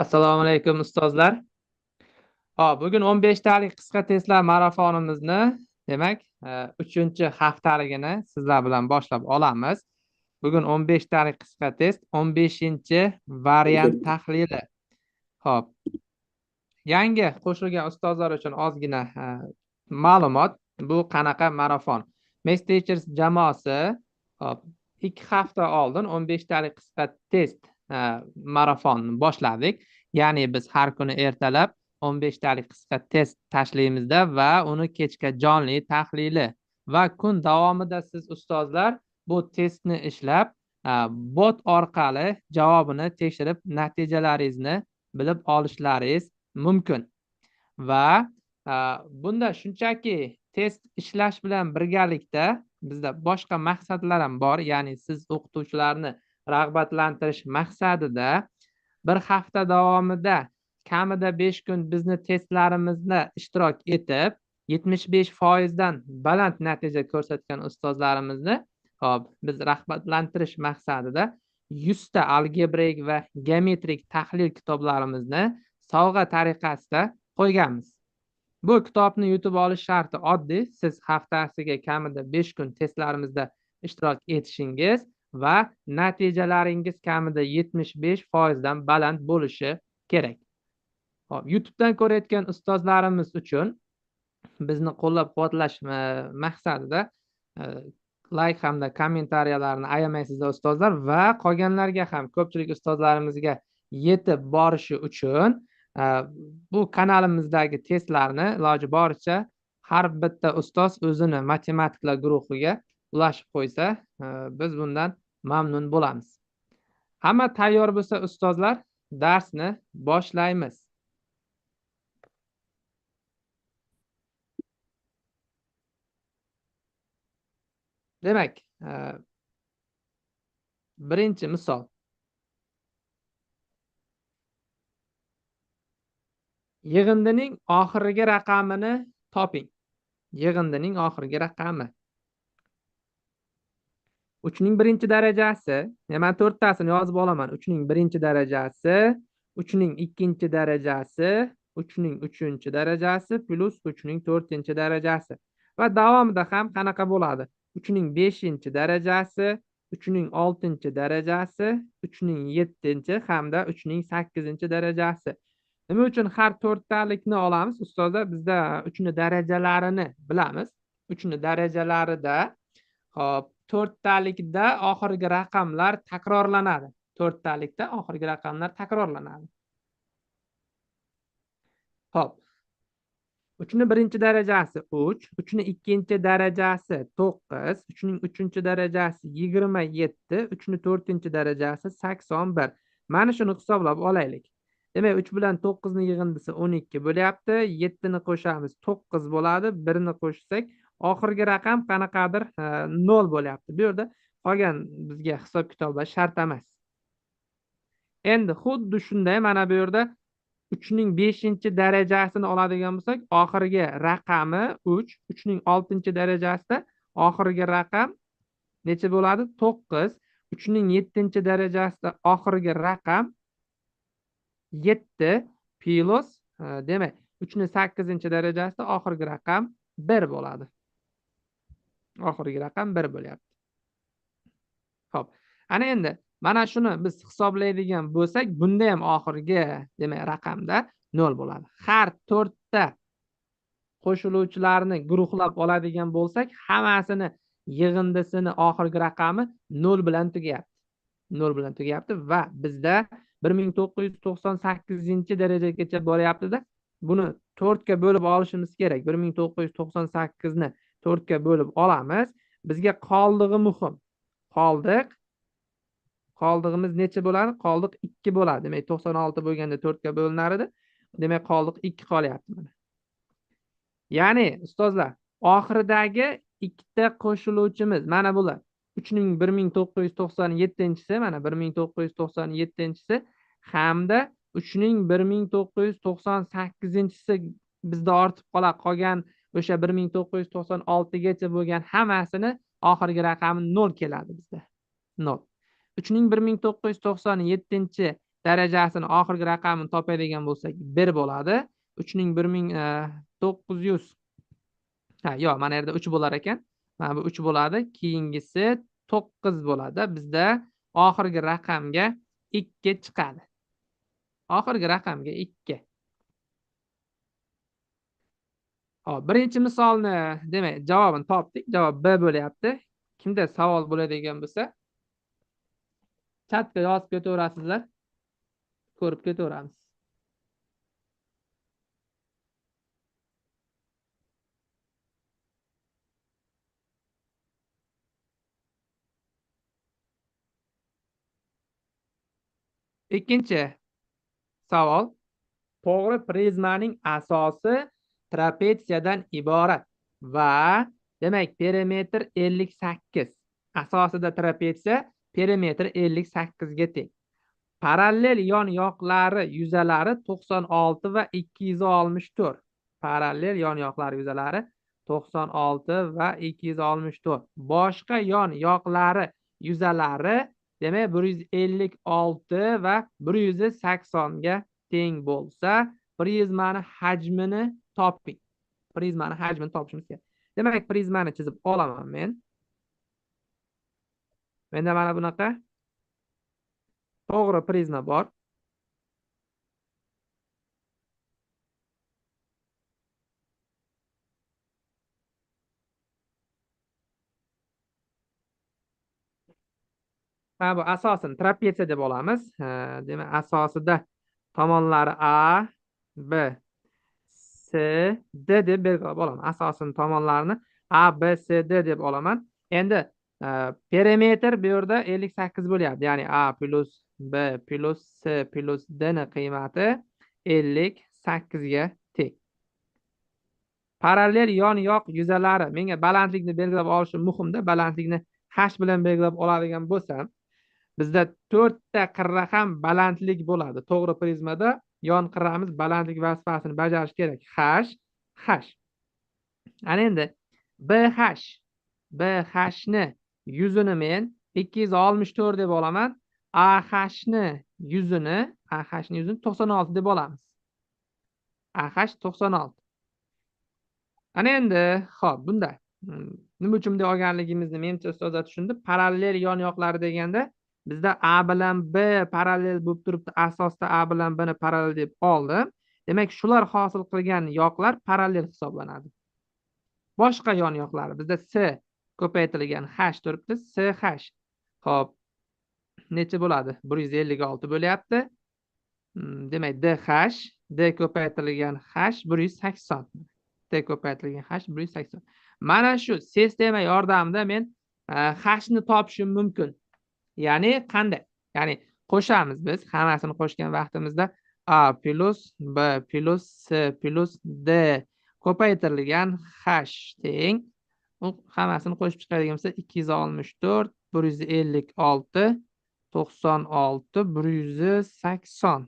Assalomu alaykum ustozlar. Bugun 15 talik qisqa testlar marafonimizni, demak, 3-haftaligini sizlar bilan boshlab olamiz. Bugun 15 talik qisqa test, 15-variant tahlili. Xo'p, yangi qo'shilgan ustozlar uchun ozgina ma'lumot. Bu qanaqa marafon? Math Teachers jamoasi, hop, 2 hafta oldin 15 talik qisqa test marafonni boshladik. Ya'ni biz har kuni ertalab 15 talik qisqa test tashlaymizda va uni kechga jonli tahlili va kun davomida siz ustozlar bu testni ishlab bot orqali javobini tekshirib natijalaringizni bilib olishlaringiz mumkin. Va bunda shunchaki test ishlash bilan birgalikda bizda boshqa maqsadlar ham bor. Ya'ni siz o'qituvchilarni rag'batlantirish maqsadida bir hafta davomida kamida 5 kun bizni testlarimizda ishtirok etib 75% dan baland natija ko'rsatgan ustozlarimizni hop biz rag'batlantirish maqsadida 100 ta algebrik va geometrik tahlil kitoblarimizni sovg'a tariqasida qo'yganmiz. Bu kitobni yutib olish sharti oddiy. Siz haftasiga kamida 5 kun testlarimizda ishtirok etishingiz va natijalaringiz kamida 75% dan baland bo'lishi kerak. Hop, YouTube'dan ko'rayotgan ustozlarimiz uchun bizni qo'llab-quvvatlash maqsadida like hamda kommentariyalarni ayamaysizlar ustozlar, va qolganlarga ham ko'pchilik ustozlarimizga yetib borishi uchun bu kanalimizdagi testlarni iloji boricha har bitta ustoz o'zini matematiklar guruhiga ulashib qo'ysa, biz bundan mamnun bo'lamiz. Hamma tayyor bo'lsa ustozlar, darsni boshlaymiz. Demak, birinchi misol. Yig'indining oxirgi raqamini toping. Yig'indining oxirgi raqami. 3 ning birinchi darajasi, men 4 tasini yozib olaman. 3 ning birinchi darajasi, 3 ning ikkinchi darajasi, 3 ning uchinchi darajasi plus 3 ning to'rtinchi darajasi. Va davomida ham qanaqa bo'ladi? 3 ning 5-chi darajasi, 3 ning 6-chi darajasi, 3 ning 7-chi hamda 3 ning 8-chi darajasi. Nima uchun har 4 talikni olamiz? Ustozlar, bizda 3 ning darajalarini bilamiz. 3 ning darajalarida hop 4 talikda oxirgi raqamlar takrorlanadi. 4 talikda oxirgi raqamlar takrorlanadi. Hop. 3 ning birinchi darajasi 3, 3 ning ikkinchi darajasi 9, 3 ning uchinchi darajasi 27, 3 ning to'rtinchi darajasi 81. Mana shuni hisoblab olaylik. Demak, 3 bilan 9 ning yig'indisi 12 bo'lyapti. 7 ni qo'shamiz 9 bo'ladi. 1 ni qo'shsak oxirgi raqam qanaqadir 0 bo'lyapti. Bu yerda qolgan bizga hisob kitoblar shart emas. Endi xuddi shunday mana bu yerda 3 ning 5-chi darajasini oladigan bo'lsak, oxirgi raqami 3, 3 ning 6-chi darajasida oxirgi raqam necha bo'ladi? 9. 3 ning 7-chi darajasida oxirgi raqam 7 plus demak 3 ning 8-chi darajasida oxirgi raqam 1 bo'ladi. Oxirgi raqam 1 bo'lyapti. Xo'p. Ana endi mana shuni biz hisoblaydigan bo'lsak, bunda ham oxirgi demak raqamda 0 bo'ladi. Har 4 ta qo'shiluvchilarni guruhlab oladigan bo'lsak, hammasini yig'indisini oxirgi raqami 0 bilan tugayapti. 0 bilan tugayapti va bizda 1998-darajagacha boryapti-da. Buni 4 ga bo'lib olishimiz kerak. 1998 ni 4 ga bo'lib olamiz. Bizga qoldig'i muhim. Qoldig'imiz necha bo'ladi? Qoldiq 2 bo'ladi. Demak, 96 bo'lganda 4 ga bo'linar edi. Demak, qoldiq 2 qolyapti mana. Ya'ni ustozlar, oxiridagi ikkita qo'shiluvchimiz mana bular. 3 ning 1997-chisi, mana 1997-chisi hamda 3 ning 1998-chisi bizda ortib qolgan o'sha 1996 gacha bo'lgan hammasini oxirgi raqami 0 keladi bizda. 0. 3 ning 1997 darajasini oxirgi raqamini topadigan bo'lsak 1 bo'ladi. 3 ning 1900. Ha, yo'q, mana yerda 3 bo'lar ekan. Mana bu 3 bo'ladi. Keyingisi 9 bo'ladi. Bizda oxirgi raqamga 2 chiqadi. Oxirgi raqamga 2. Hop, birinchi misolni, demak, javobini topdik. Javob B bo'lyapti. Kimda savol bo'ladigan bo'lsa, chatga yozib ketaverasizlar. Ko'rib ketaveramiz. Ikkinchi savol. To'g'ri prizmaning asosi trapetsiyadan iborat va demak perimetr 58. Asosida trapetsiya, perimetr 58 ga teng. Parallel yonyoqlari yuzalari 96 va 264. Parallel yonyoqlari yuzalari 96 va 264. Boshqa yonyoqlari yuzalari demak 156 va 180 ga teng bo'lsa, prizmani hajmini toping. Prizmani hajmini topishimiz kerak. Demak, prizmani chizib olaman men. Menda mana bunaqa to'g'ri prizma bor. Mana bu asosini trapetsiya deb olamiz. Demak, asosida tomonlari A, B, C, D deb belgilab olaman. Asosini tomonlarini A, B, C, D deb olaman. Endi perimetr bu yerda 58 bo'lyapti. Ya'ni A plus B plus C plus D ni qiymati 58 ga teng. Parallel yon-yoq yuzalari, menga balandlikni belgilab olishim muhimda. Balandlikni h bilan belgilab oladigan bo'lsam, bizda 4 ta qirra ham balandlik bo'ladi. To'g'ri prizmada yon qirramiz balandlik vazifasini bajarish kerak. H. Ana endi BH ni yuzini men 264 deb olaman. AH ni yuzini 96 deb olamiz. AH 96. Ana endi, xo'p, bunda nima uchun bunday olganligimizni menimcha ustozlar tushundi. Parallel yonyoqlari deganda bizda A bilan B parallel bo'lib turibdi. Asosda A bilan B ni parallel deb oldim. Demak, shular hosil qilgan yoqlar parallel hisoblanadi. Boshqa yonyoqlari bizda C ko'paytirilgan H turibdi. CH. Xo'p, necha bo'ladi? 156 bo'lyapti. Demak, DH, D ko'paytirilgan H 180. D ko'paytirilgan H 180. Mana shu sistema yordamida men H ni topishim mumkin. Ya'ni qanday? Ya'ni qo'shamiz biz. Hammasini qo'shgan vaqtimizda A plus B plus C plus D ko'paytirilgan H teng. Hammasini qo'shib chiqadigan bo'lsa 264, 156, 96, 180.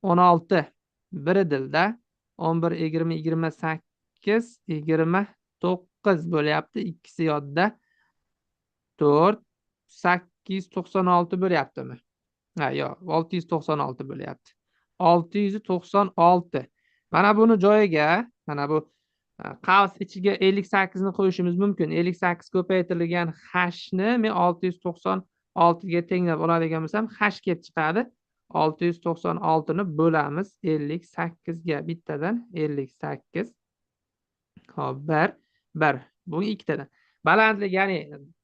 16 biri dilda 11 20 28 29 bo'lyapti. Ikkisi yodda 4 896 bo'lyaptimi? Ha, yo'q, 696 bo'lyapti. 696. Mana buni joyiga, mana bu qavs ichiga 58 ni qo'yishimiz mumkin. 58 ko'paytirilgan h ni men 696 ga tenglab oladigan bo'lsam, h kelib chiqadi. 696 ni bo'lamiz 58 ga. Bittadan 58. Hop, 1. Bu ikkitadan. Balandlik, ya'ni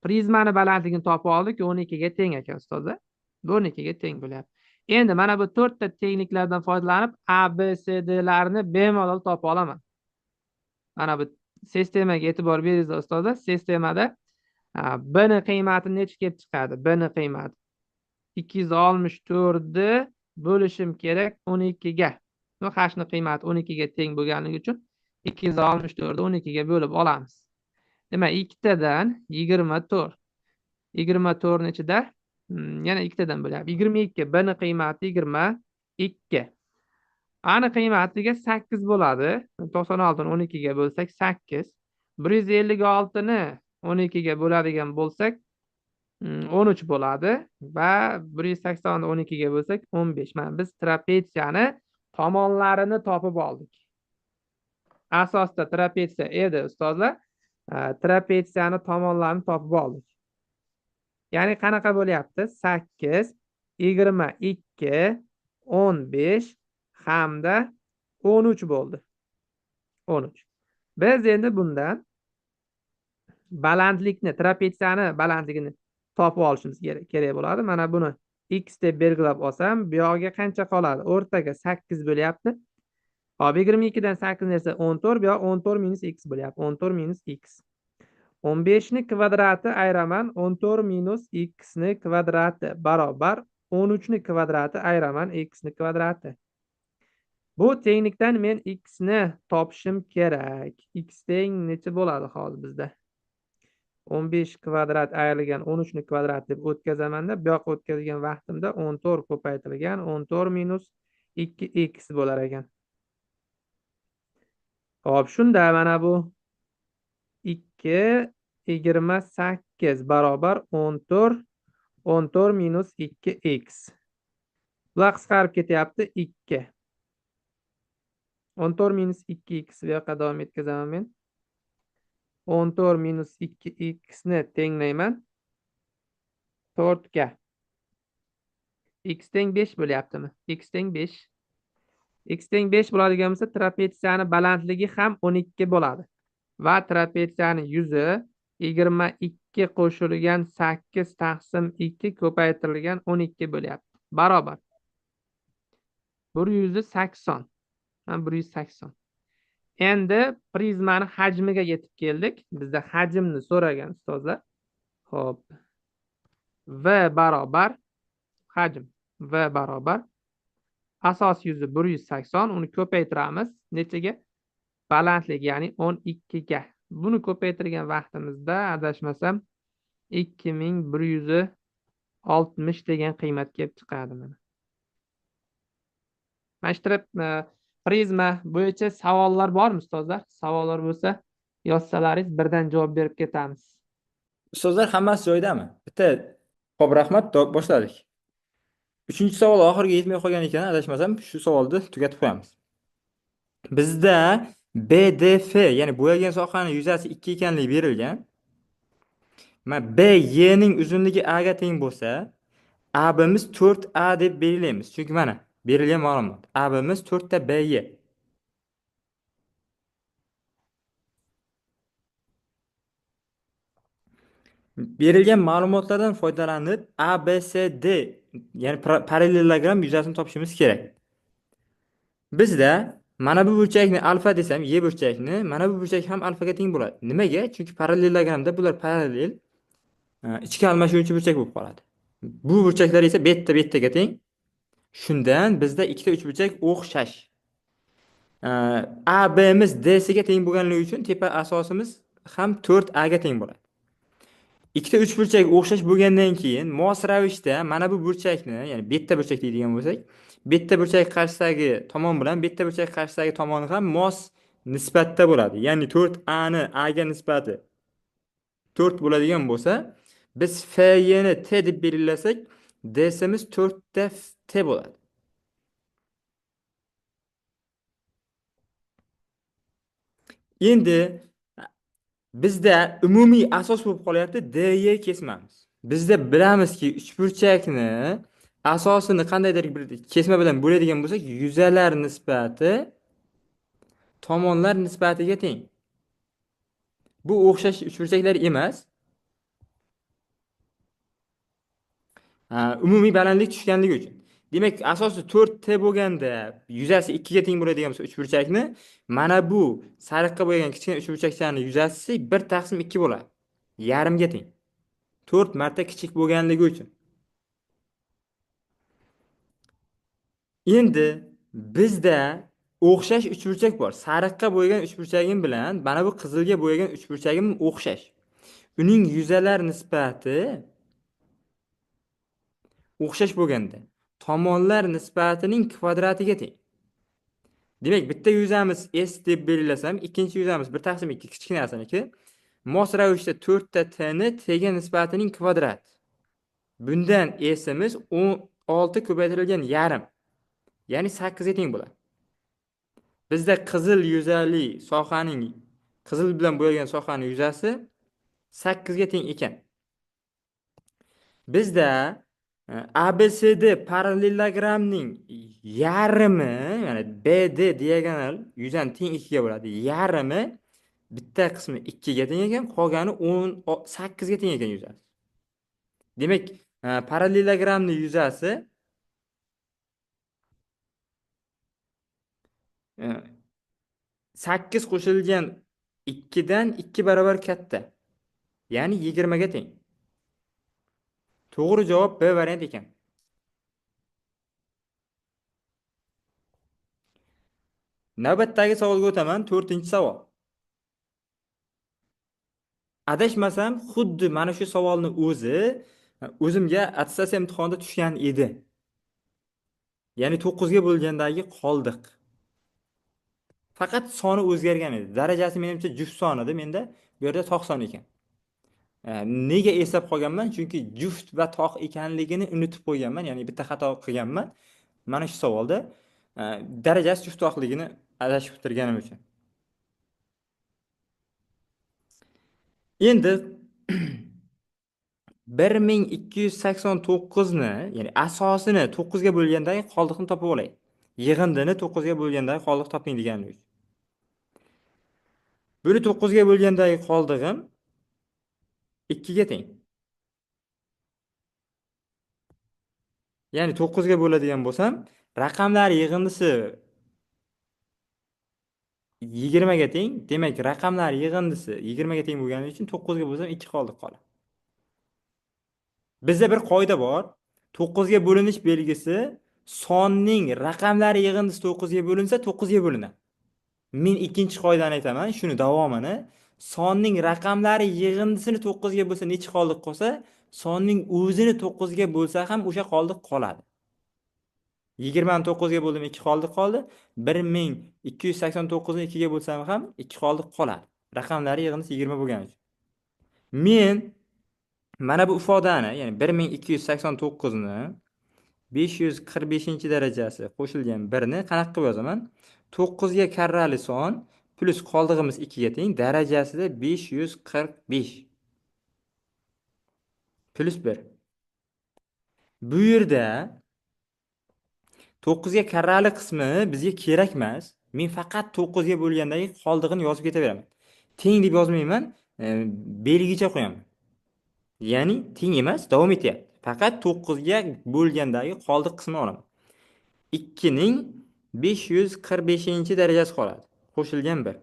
prizmani balandligini topib oldik, 12 ga teng ekan ustozlar. 12 ga teng bo'lyapti. Endi mana bu 4 ta tengliklardan foydalanib A, B, C, D larini bemalol topa olaman. Mana bu sistemaga e'tibor beringizlar ustozlar. Sistemada B ni qiymati necha kelib chiqadi? B ni qiymati 264 ni bo'lishim kerak 12 ga. Bu H ni qiymati 12 ga teng bo'lganligi uchun 264 ni 12 ga bo'lib olamiz. Demak, ikkitadan 24. 24 ni ichida yana ikkitadan bo'lyapti. 22. B ni qiymati 22. A ni qiymatiga 8 bo'ladi. 96 ni 12 ga bo'lsak 8. 156 ni 12 ga bo'ladigan bo'lsak 13 bo'ladi va 180 ni 12 ga bo'lsak 15. Mana biz trapetsiyani tomonlarini topib oldik. Asosda trapetsiya edi, ustozlar. Trapetsiyani tomonlarini topib oldik. Ya'ni qanaqa bo'lyapti? 8, 22, 15 hamda 13 bo'ldi. 13. Biz endi bundan balandlikni, trapetsiyani balandligini topib olishimiz kerak bo'ladi. Mana buni x deb belgilab olsam, bu yog'iga qancha qoladi? O'rtaga 8 bo'lyapti. Hop, 22 dan 8 esa 14, bu yoq 14 minus x bo'lyapti. 14 minus x. 15 ni kvadrati ayiraman 14 minus x ni kvadrati barobar 13 ni kvadrati ayiraman x ni kvadrati. Bu tenglikdan men x ni topishim kerak. X teng necha bo'ladi hozir bizda? 15 kvadrat ayrilgan 13 ni kvadrat deb o'tkazamanda, bu yoqqa o'tkazgan vaqtimda 14 ko'paytirilgan 14 minus 2x bo'lar ekan. Hop, shunda mana bu 2 28 barobar 14 minus 2x. Bular qisqarib ketyapti 2. 14 minus 2x bu yoqqa davom etkazaman men. 14 minus 2x ni tenglayman 4 ga. X teng 5 bo'lyaptimi? X teng 5. X teng 5 bo'ladigan bo'lsa, trapetsiyani balandligi ham 12 bo'ladi. Va trapetsiyani yuzi 22 qo'shilgan 8 taqsim 2 ko'paytirilgan 12 bo'lyapti. Barobar 180. 180. Endi prizmani hajmiga yetib keldik. Bizda hajmni so'ragan ustozlar. Xo'p. V barobar hajm. V barobar asos yuzi 180, uni ko'paytiramiz. Nechaga? Balandlik, ya'ni 12 ga. Buni ko'paytirgan vaqtimizda adashmasam 2160 degan qiymat kelib chiqadi mana. Mashtrib prizma bo'yicha savollar bormi ustozlar? Savollar bo'lsa yozsalaringiz birdan javob berib ketamiz. Ustozlar hammasi joyidami? Bitta xo'p, rahmat, boshladik. 3-savol oxiriga yetmay qolgan ekan, adashmasam shu savolni tugatib qo'yamiz. Bizda BDF, ya'ni bo'yalgan sohaning yuzasi 2 ekanligi berilgan. Mana BY ning uzunligi A ga teng bo'lsa, AB'miz 4A deb belgilaymiz. Chunki mana berilgan ma'lumot. AB'miz 4 ta BY. Berilgan ma'lumotlardan foydalanib ABCD, ya'ni parallelogram yuzasini topishimiz kerak. Bizda mana bu burchakni alfa desam, y burchakni, mana bu burchak ham alfaga teng bo'ladi. Nimaga? Chunki parallelogramda bular parallel ichki almashuvchi burchak bo'lib qoladi. Bu burchaklar esa beta betaga teng. Shundan bizda ikkita uchburchak o'xshash. AB'miz DC'ga teng bo'lganligi uchun tepa asosimiz ham 4A ga teng bo'ladi. Ikkita uchburchak o'xshash bo'lgandan keyin mos ravishda mana bu burchakni, ya'ni beta burchak deydigan bo'lsak, beta burchak qarshisidagi tomon bilan beta burchak qarshisidagi tomoni ham mos nisbatda bo'ladi. Ya'ni 4A ni A ga nisbati 4 bo'ladigan bo'lsa, biz FY ni T deb belgilasak, DC'miz 4 ta T bo'ladi. Endi bizda umumiy asos bo'lib qolyapti DY kesmamiz. Bizda bilamizki, uchburchakni asosini qandaydir bir kesma bilan bo'ladigan bo'lsak, yuzalar nisbati tomonlar nisbatiga teng. Bu o'xshash uchburchaklar emas. Umumiy balandlik tushganligi uchun. Demak, asosi 4T bo'lganda yuzasi 2 ga teng bo'ladigan bo'lsa uchburchakni, mana bu sariqqa bo'yalgan kichkina uchburchakchaning yuzasi 1 taqsim 2 bo'ladi. Yarimga teng. 4 marta kichik bo'lganligi uchun. Endi bizda o'xshash uchburchak bor. Sariqqa bo'yalgan uchburchagim bilan mana bu qizilga bo'yalgan uchburchagim o'xshash. Uning yuzalar nisbati o'xshash bo'lganda tomonlar nisbatining kvadratiga teng. Demak, bitta yuzamiz S deb belgilasam, ikkinchi yuzamiz 1 taqsim 2 kichkinasiniki mos ravishda 4 ta T ni T ga nisbatining kvadrati. Bundan esimiz 16 ko'paytirilgan yarim. Ya'ni 8 ga teng bo'ladi. Bizda qizil yuzali sohaning qizil bilan bo'yalgan sohaning yuzasi 8 ga teng ekan. Bizda ABCD parallelogramning yarimi, ya'ni BD diagonal yuzani teng 2 ga bo'ladi. Yarimi bitta qismi 2 ga teng ekan, qolgani 18 ga teng ekan yuzasi. Demak, parallelogramning yuzasi 8 qo'shilgan 2 dan 2 barobar katta. Ya'ni 20 ga teng. To'g'ri javob B variant ekan. Navbatdagi savolga o'taman, 4-savol. Adashmasam, xuddi mana shu savolni o'zimga attestatsiya imtihonida tushgan edi. Ya'ni 9 ga bo'lgandagi qoldiq. Faqat soni o'zgargan edi. Darajasi menimcha juft son edi, menda bu yerda tog' son ekan. Nega eslab qolganman? Chunki juft va tog' ekanligini unutib qo'yganman, ya'ni bitta xato qilganman. Mana shu savolda darajasi juft tog'ligini adashib o'tirganim uchun. Endi 1289 ni, ya'ni asosini 9 ga bo'lgandagi qoldiqni topib olay. Yig'indini 9 ga bo'lgandagi qoldiq toping deganim uchun. Buni 9 ga bo'lgandagi qoldig'im 2 ga teng. Ya'ni 9 ga bo'ladigan bo'lsam, raqamlar yig'indisi 20 ga teng. Demak, raqamlar yig'indisi 20 ga teng bo'lgani uchun 9 ga bo'lsam 2 qoldiq qoladi. Bizda bir qoida bor. 9 ga bo'linish belgisi sonning raqamlar yig'indisi 9 ga bo'linsa 9 ga bo'linadi. Men ikkinchi qoidani aytaman, shuni davomini. Sonning raqamlari yig'indisini 9 ga bo'lsa necha qoldiq qolsa, sonning o'zini 9 ga bo'lsa ham o'sha qoldiq qoladi. 20 ni 9 ga bo'ldim, 2 qoldiq qoldi. 1289 ni 2 ga bo'lsam ham 2 qoldiq qoladi. Raqamlari yig'indisi 20 bo'lgani uchun. Men mana bu ifodani, ya'ni 1289 ni 545-darajasi qo'shilgan 1 ni qanaqa qilib yozaman? 9 ga karrali son plus qoldig'imiz 2 ga teng, darajasida 545 plus 1. Bu yerda 9 ga karrali qismi bizga kerak emas. Men faqat 9 ga bo'lgandagi qoldig'ini yozib ketaveraman. Teng deb yozmayman, belgicha qo'yaman. Ya'ni teng emas, davom etyapti. Faqat 9 ga bo'lgandagi qoldiq qismini olaman. 2 ning 545-darajasi qoladi. Qo'shilgan 1.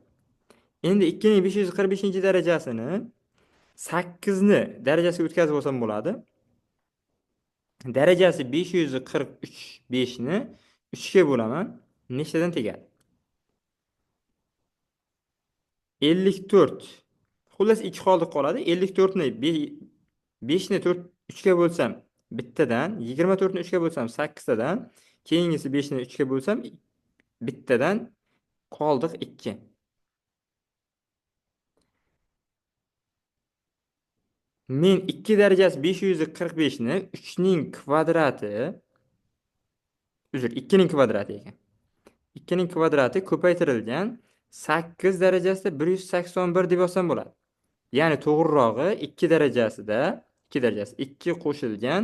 Endi 2 ning 545-darajasini 8 ni darajasiga o'tkazib olsam bo'ladi. Darajasi 545 ni 3 ga bo'laman. Nechtadan tegadi? 54. Xullas 2 qoldiq qoladi. 54 ni 5 ni 3 ga bo'lsam bittadan, 24 ni 3 ga bo'lsam 8 tadan, keyingisi 5 ni 3 ga bo'lsam bittadan qoldiq 2. Men 2 darajasi 545 ni 3 ning kvadrati, 2 ning kvadrati ekan. 2 ning kvadrati ko'paytirilgan 8 darajasida 181 deb yozsam bo'ladi. Ya'ni to'g'rirog'i 2 darajasida 2 qo'shilgan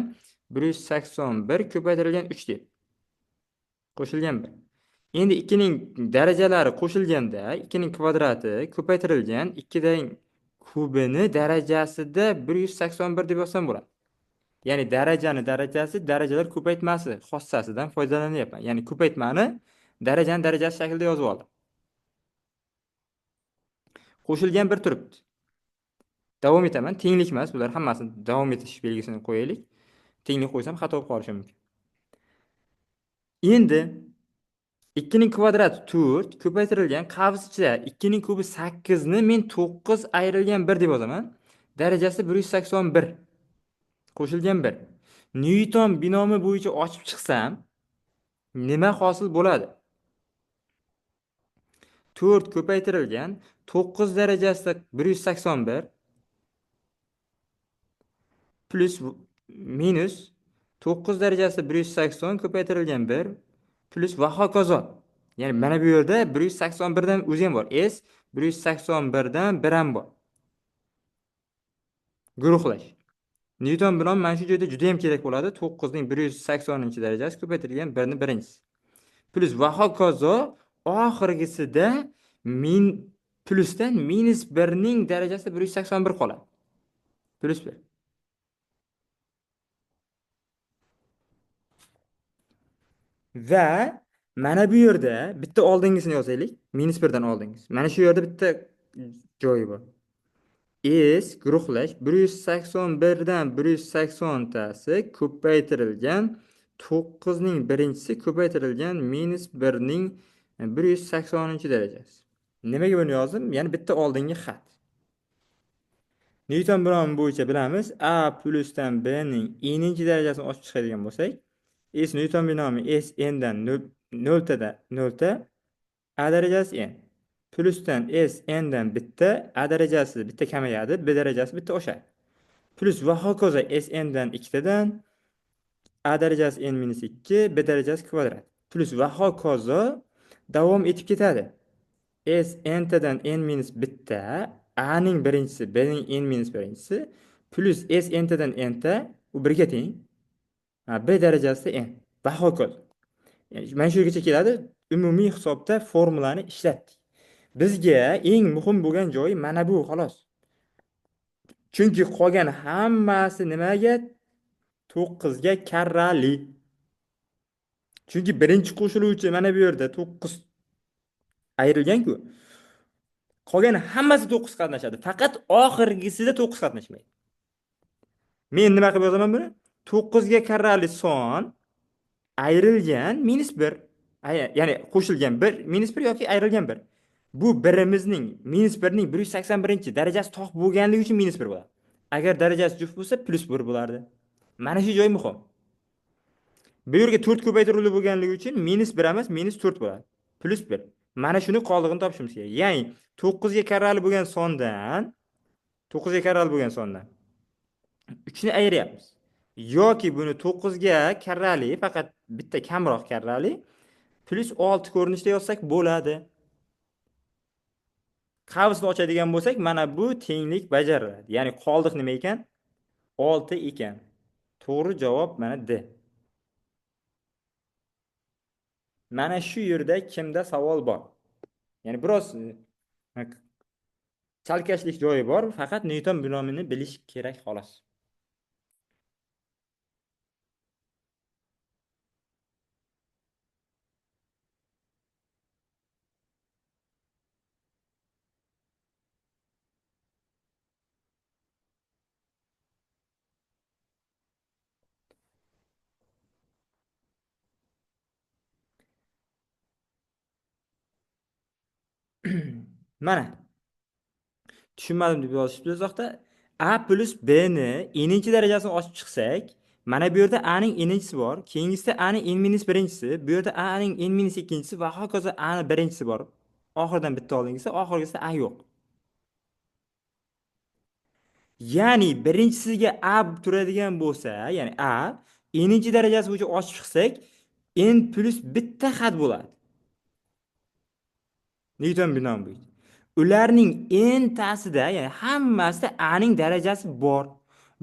181 ko'paytirilgan 3 deb. Qo'shilgan 1. Endi 2 ning darajalari qo'shilganda 2 ning kvadrati ko'paytirilgan 2 dan kubini darajasida 181 deb yozsam bo'ladi. Ya'ni darajasi darajalar ko'paytmasi xossasidan foydalanyapman. Ya'ni ko'paytmani darajani darajasi shaklida yozib oldim. Qo'shilgan 1 turibdi. Davom etaman. Tenglik emas, bular hammasini davom etish belgisini qo'yaylik. Tenglik qo'ysam xato bo'lib qolishi mumkin. Endi 2 ning kvadrati 4 ko'paytirilgan qavs ichida 2 ning kubi 8 ni men 9 ayrilgan 1 deb yozaman. Darajasi 181. Qo'shilgan 1. Newton binomi bo'yicha ochib chiqsam nima hosil bo'ladi? 4 ko'paytirilgan 9 darajasida 181 plus minus 9 darajasi 180 ko'paytirilgan 1 plus va hokazo. Ya'ni mana bu yerda 181 dan o'zi ham bor. S 181 dan 1 ham bor. Guruhlash. Newton bilan mana shu joyda juda ham kerak bo'ladi. 9 ning 180-darajasi ko'paytirilgan 1 ning birinchisi. Plus va hokazo oxirgisida min plusdan minus 1 ning darajasi 181 qoladi. Plus 1. Va mana bu yerda bitta oldingisini yozaylik. Minus 1 dan oldingisi. Mana shu yerda bitta joyi bor. S guruhlash 181 dan 180 tasi ko'paytirilgan 9 ning birinchisi ko'paytirilgan minus 1 ning 180-darajasi. Nimaga buni yozdim? Ya'ni bitta oldingi xat. Newton binomi bo'yicha bilamiz, A plusdan B ning n'inchi darajasini ochib chiqadigan bo'lsak, S Newton binomi S n dan 0 ta 0 ta A darajasi n. Plusdan S n dan bitta A darajasi bitta kamayadi, B darajasi bitta oshadi. Plus va hokazo S n dan 2 tadan A darajasi n minus 2, B darajasi kvadrat. Plus va hokazo davom etib ketadi. S n tadan n minus bitta A ning birinchisi, B ning n minus birinchisi plus S n tadan n ta u 1 ga teng. B darajasida n va hokazo. Yani mana shu yergacha keladi. Umumiy hisobda formulani ishlatdik. Bizga eng muhim bo'lgan joyi mana bu xolos. Chunki qolgan hammasi nimaga? 9 ga karrali. Chunki birinchi qo'shiluvchi mana bu yerda 9 ayrilgan-ku. Qolgan hammasi 9 qatnashadi. Faqat oxirgisida 9 qatnashmaydi. Men nima qilib yozaman buni? 9 ga karrali son ayrilgan minus 1. Ya'ni qo'shilgan 1 minus 1 yoki ayrilgan 1. Bu birimizning minus 1 ning 181-darajasi tog' bo'lganligi uchun minus 1 bo'ladi. Agar darajasi juft bo'lsa plus 1 bo'lardi. Mana shu joy muhim. Bu yerga 4 ko'paytirilib bo'lganligi uchun minus 1 emas, minus 4 bo'ladi. Plus 1. Mana shuni qoldig'ini topishimiz kerak. Ya'ni 9 ga karrali bo'lgan sondan 3 ni ayiryapmiz. Yoki buni 9 ga karrali, faqat bitta kamroq karrali plus 6 ko'rinishda yozsak bo'ladi. Qavsni ochadigan bo'lsak, mana bu tenglik bajariladi. Ya'ni qoldiq nima ekan? 6 ekan. To'g'ri javob mana D. Mana shu yerda kimda savol bor? Ya'ni biroz chalkashlik joyi bor, faqat Newton binomini bilish kerak xolos. Mana tushunmadim deb yozishibdi uzoqda. A plus B ni n'inchi darajasini ochib chiqsak, mana bu yerda A ning n'inchisi bor, keyingisida A ning n minus birinchisi, bu yerda A ning n minus ikkinchisi va hokazo A ning birinchisi bor. Oxirdan bitta oldingisi, oxirgisida A yo'q. Ya'ni birinchisiga A turadigan bo'lsa, ya'ni A n'inchi darajasi bo'yicha ochib chiqsak, n plus bitta xat bo'ladi. Newton binomi bo'yicha. Ularning n'tasida, ya'ni hammasida A ning darajasi bor.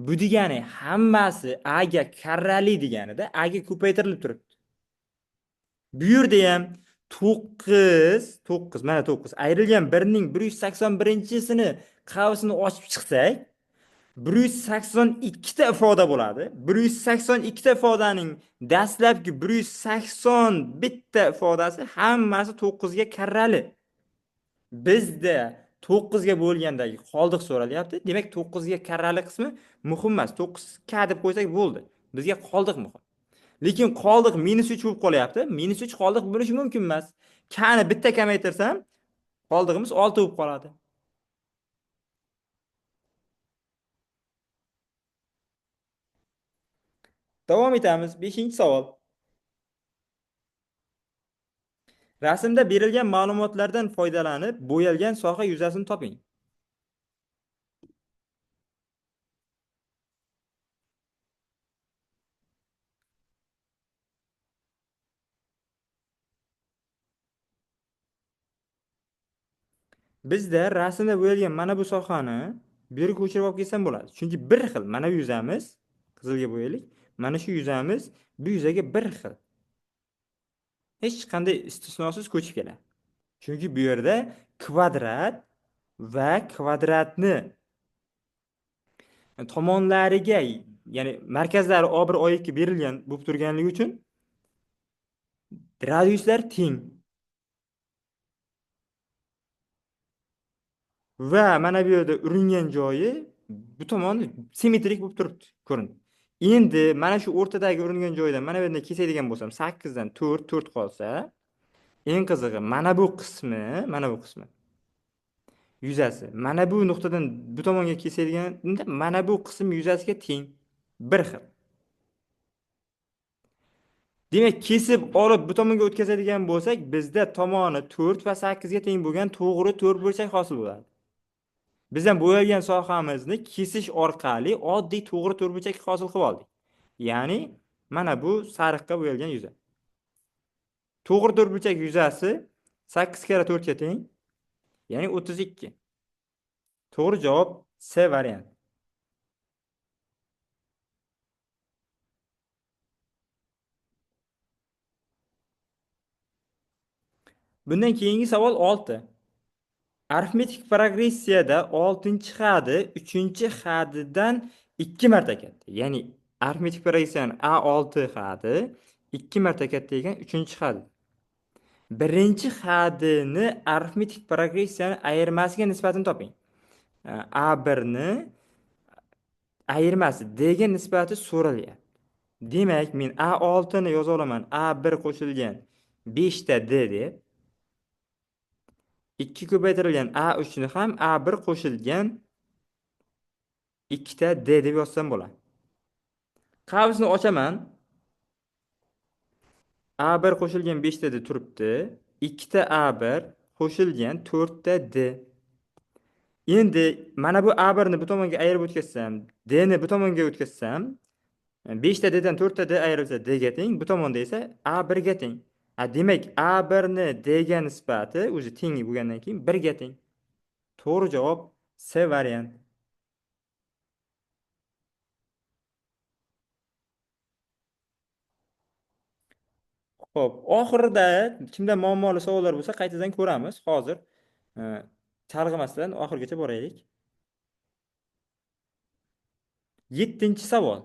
Bu degani hammasi A ga karrali deganida A ga ko'paytirilib turibdi. Bu yerda ham 9 mana 9 ayrilgan 1 ning 181-sini qavsini ochib chiqsak, 182 ta ifoda bo'ladi. 182 ta ifodaning dastlabki 180 bitta ifodasi hammasi 9 ga karrali. Bizda 9 ga bo'lgandagi qoldiq so'ralyapti. Demak 9 ga karrali qismi muhim emas. 9k deb qo'ysak bo'ldi. Bizga qoldiq muhim. Lekin qoldiq minus 3 bo'lib qolyapti. Minus 3 qoldiq bo'lishi mumkin emas. Kani bitta kamaytirsam, qoldig'imiz 6 bo'lib qoladi. Davom etamiz. 5-savol. Rasmda berilgan ma'lumotlardan foydalanib, bo'yalgan soha yuzasini toping. Bizda rasmda bo'yalgan mana bu sohani bu yerga ko'chirib olib kelsam bo'ladi. Chunki bir xil. Mana bu yuzamiz qizilga bo'yaylik. Mana shu yuzamiz bu yuzaga bir xil. Hech qanday istisnosiz ko'chib keladi. Chunki bu yerda kvadrat va kvadratni tomonlariga, ya'ni markazlari O1 O2 berilgan bo'lib turganligi uchun radiuslar teng. Va mana bu yerda uringan joyi bu tomon simmetrik bo'lib turibdi, ko'rinadi. Endi mana shu o'rtadagi uringan joydan mana bu yerdan kesadigan bo'lsam, 8 dan 4, 4 qolsa, eng qizig'i mana bu qismi yuzasi. Mana bu nuqtadan bu tomonga kesadiganda mana bu qism yuzasiga teng, bir xil. Demak, kesib olib bu tomonga o'tkazadigan bo'lsak, bizda tomoni 4 va 8 ga teng bo'lgan to'g'ri to'rtburchak hosil bo'ladi. Biz ham bo'yalgan sohamizni kesish orqali oddiy to'g'ri to'rtburchak hosil qilib oldik. Ya'ni mana bu sariqqa bo'yalgan yuza. To'g'ri to'rtburchak yuzasi 8 karra 4 ga teng, ya'ni 32. To'g'ri javob C variant. Bundan keyingi savol 6. Arifmetik progressiyada 6-xadi 3-xadidan 2 marta katta. Ya'ni arifmetik progressiyaning A6 xadi 2 marta katta ekan 3-xadi. Birinchi xadini arifmetik progressiyani ayirmasiga nisbatini toping. A1 ni ayirmasi D ga nisbati so'ralyapti. Demak, men A6 ni yoza olaman. A1 qo'shilgan 5 ta D deb. 2 ko'paytirilgan A3 ni ham A1 qo'shilgan 2 ta D deb yozsam bo'ladi. Qavsni ochaman. A1 qo'shilgan 5 ta D turibdi. 2 ta A1 qo'shilgan 4 ta D. Endi mana bu A1 ni bu tomonga ayirib o'tkazsam, D ni bu tomonga o'tkazsam, 5 ta D dan 4 ta D ayrilsa D ga teng, bu tomonda esa A1 ga teng. Demak, A1 ni D ga nisbati o'zi teng bo'lgandan keyin 1 ga teng. To'g'ri javob C variant. Xo'p, oxirida kimda muammoli savollar bo'lsa, qaytadan ko'ramiz. Hozir e, chalg'imasdan oxirigacha boraylik. 7-savol.